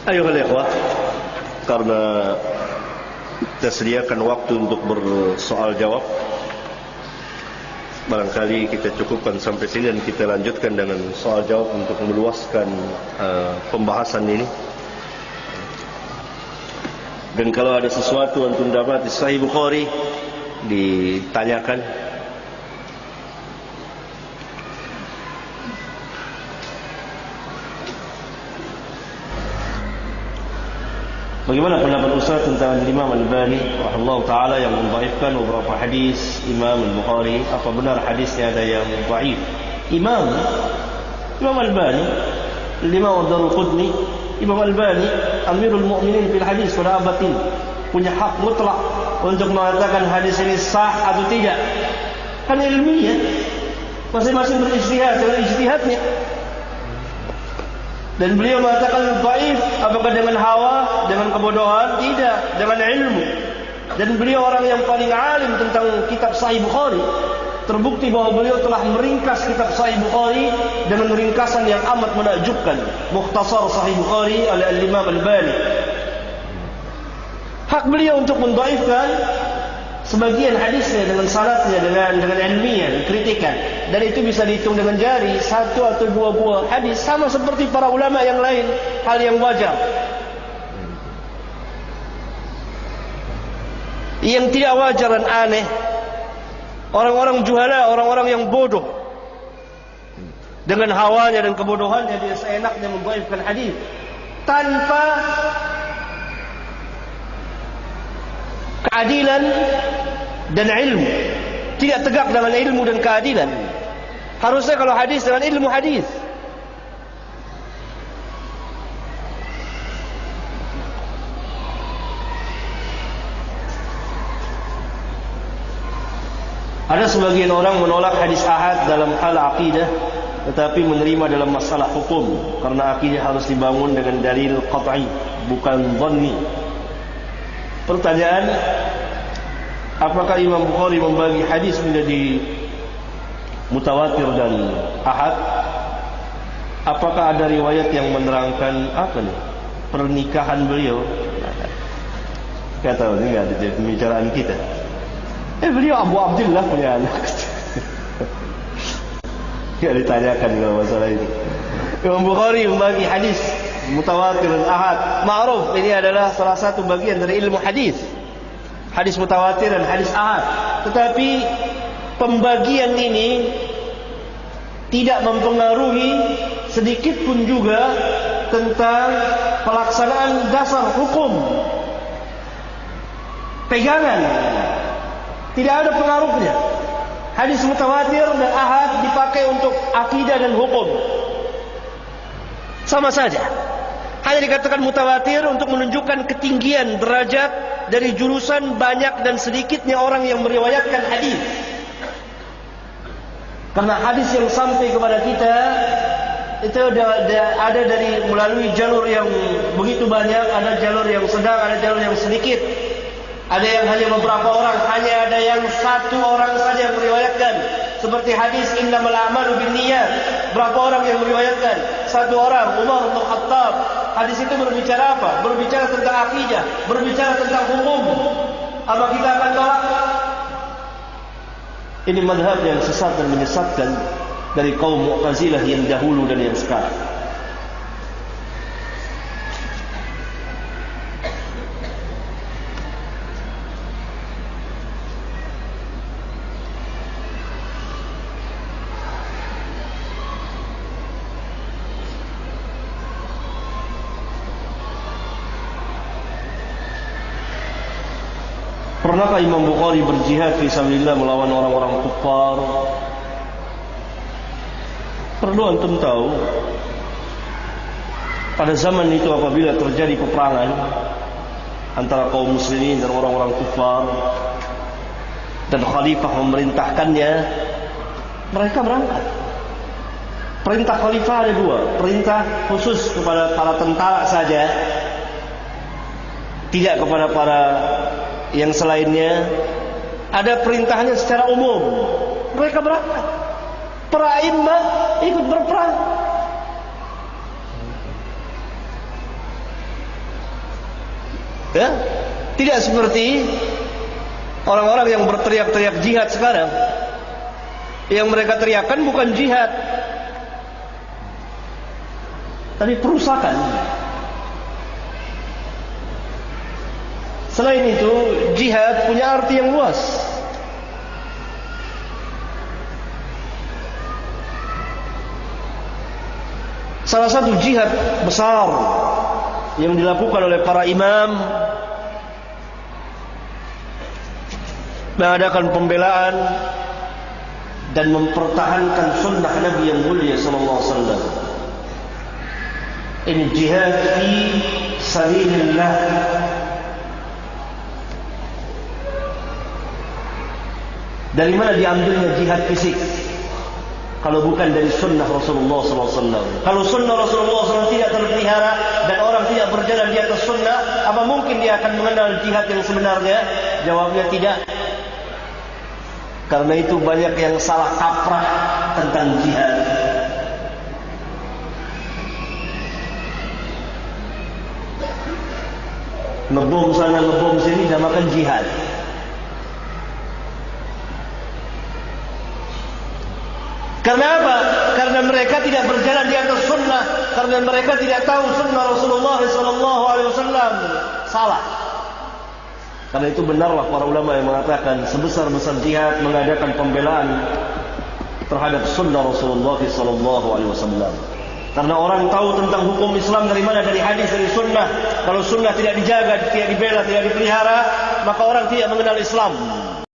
Ayuhal ikhwah, karena kita sediakan waktu untuk bersoal jawab, barangkali kita cukupkan sampai sini dan kita lanjutkan dengan soal jawab untuk meluaskan pembahasan ini. Dan kalau ada sesuatu antum dapat di Sahih Bukhari, ditanyakan. Bagaimana pendapat Ustaz tentang Imam Al-Albani rahimahullah ta'ala yang mendhaifkan beberapa hadis Imam Al-Bukhari? Apa benar hadisnya ada yang dhaif? Imam Al-Albani, Imam Ad-Daruqutni, Imam Al-Albani Amirul Mukminin fil hadis wala abatin, punya hak mutlak untuk mengatakan hadis ini sah atau tidak. Kan ilmiah, masing-masing berijtihad dengan ijtihadnya. Dan beliau mengatakan dhaif, apakah dengan hawa, dengan kebodohan? Tidak, dengan ilmu. Dan beliau orang yang paling alim tentang kitab Sahih Bukhari. terbukti bahwa beliau telah meringkas kitab Sahih Bukhari dengan ringkasan yang amat menakjubkan. Mukhtasar Sahih Bukhari oleh Al-Imam Al-Albani. Hak beliau untuk mendhaifkan sebagian hadisnya dengan sanadnya, dengan ilmiah, kritikan, dan itu bisa dihitung dengan jari, satu atau dua buah hadis, sama seperti para ulama yang lain, hal yang wajar. Yang tidak wajar dan aneh, orang-orang juhala, orang-orang yang bodoh, dengan hawanya dan kebodohannya dia seenaknya mendhaifkan hadis tanpa keadilan dan ilmu, tidak tegak dengan ilmu dan keadilan. Harusnya kalau hadis dengan ilmu hadis. Ada sebagian orang menolak hadis ahad dalam hal akidah, tetapi menerima dalam masalah hukum, karena akidah harus dibangun dengan dalil qat'i, bukan dhanni. Pertanyaan, apakah Imam Bukhari membagi hadis menjadi mutawatir dan ahad? Apakah ada riwayat yang menerangkan pernikahan beliau? Kata ini enggak ada di pembicaraan kita. Beliau Abu Abdullah punya anak. Tidak ditanyakan kalau masalah ini. Imam Bukhari membagi hadis mutawatir dan ahad. Ma'ruf, ini adalah salah satu bagian dari ilmu hadis. Hadis mutawatir dan hadis ahad. Tetapi pembagian ini tidak mempengaruhi sedikit pun juga tentang pelaksanaan dasar hukum. Pegangan. Tidak ada pengaruhnya. Hadis mutawatir dan ahad dipakai untuk akidah dan hukum. Sama saja. Hanya dikatakan mutawatir untuk menunjukkan ketinggian derajat dari jurusan banyak dan sedikitnya orang yang meriwayatkan hadis. Karena hadis yang sampai kepada kita itu ada dari melalui jalur yang begitu banyak, ada jalur yang sedang, ada jalur yang sedikit. Ada yang hanya beberapa orang, hanya ada yang satu orang saja yang meriwayatkan. Seperti hadis innamal a'malu binniyat. Berapa orang yang meriwayatkan? Satu orang, Umar bin Khattab. Hadis itu berbicara apa? Berbicara tentang akidah, berbicara tentang hukum. Apa kita akan tolak? Ini mazhab yang sesat dan menyesatkan dari kaum Mu'tazilah yang dahulu dan yang sekarang. Pernahkah Imam Bukhari berjihad fi sabilillah melawan orang-orang kufar? Perlu antum tahu, pada zaman itu apabila terjadi peperangan antara kaum muslimin dan orang-orang kufar dan khalifah memerintahkannya, mereka berangkat. Perintah khalifah ada dua, perintah khusus kepada para tentara saja, tidak kepada para yang selainnya. Ada perintahnya secara umum. Mereka berangkat. Para imam ikut berperang. Ya? Tidak seperti orang-orang yang berteriak-teriak jihad sekarang. Yang mereka teriakkan bukan jihad, tapi perusakan. Selain itu, jihad punya arti yang luas. Salah satu jihad besar yang dilakukan oleh para imam mengadakan pembelaan dan mempertahankan sunnah Nabi yang mulia sallallahu alaihi wasallam. Ini jihad fi sabilillah. Dari mana diambilnya jihad fisik? Kalau bukan dari sunnah Rasulullah SAW. Kalau sunnah Rasulullah SAW tidak terpelihara dan orang tidak berjalan di atas sunnah, apa mungkin dia akan mengenal jihad yang sebenarnya? Jawabnya tidak. Karena itu banyak yang salah kaprah tentang jihad. Ngebom sana ngebom sini namakan jihad. Karena apa? Karena mereka tidak berjalan di atas sunnah. Karena mereka tidak tahu sunnah Rasulullah SAW. Salah. Karena itu benarlah para ulama yang mengatakan sebesar-besar jihad mengadakan pembelaan terhadap sunnah Rasulullah SAW. Karena orang tahu tentang hukum Islam dari mana? Dari hadis, dari sunnah. Kalau sunnah tidak dijaga, tidak dibela, tidak dipelihara, maka orang tidak mengenal Islam.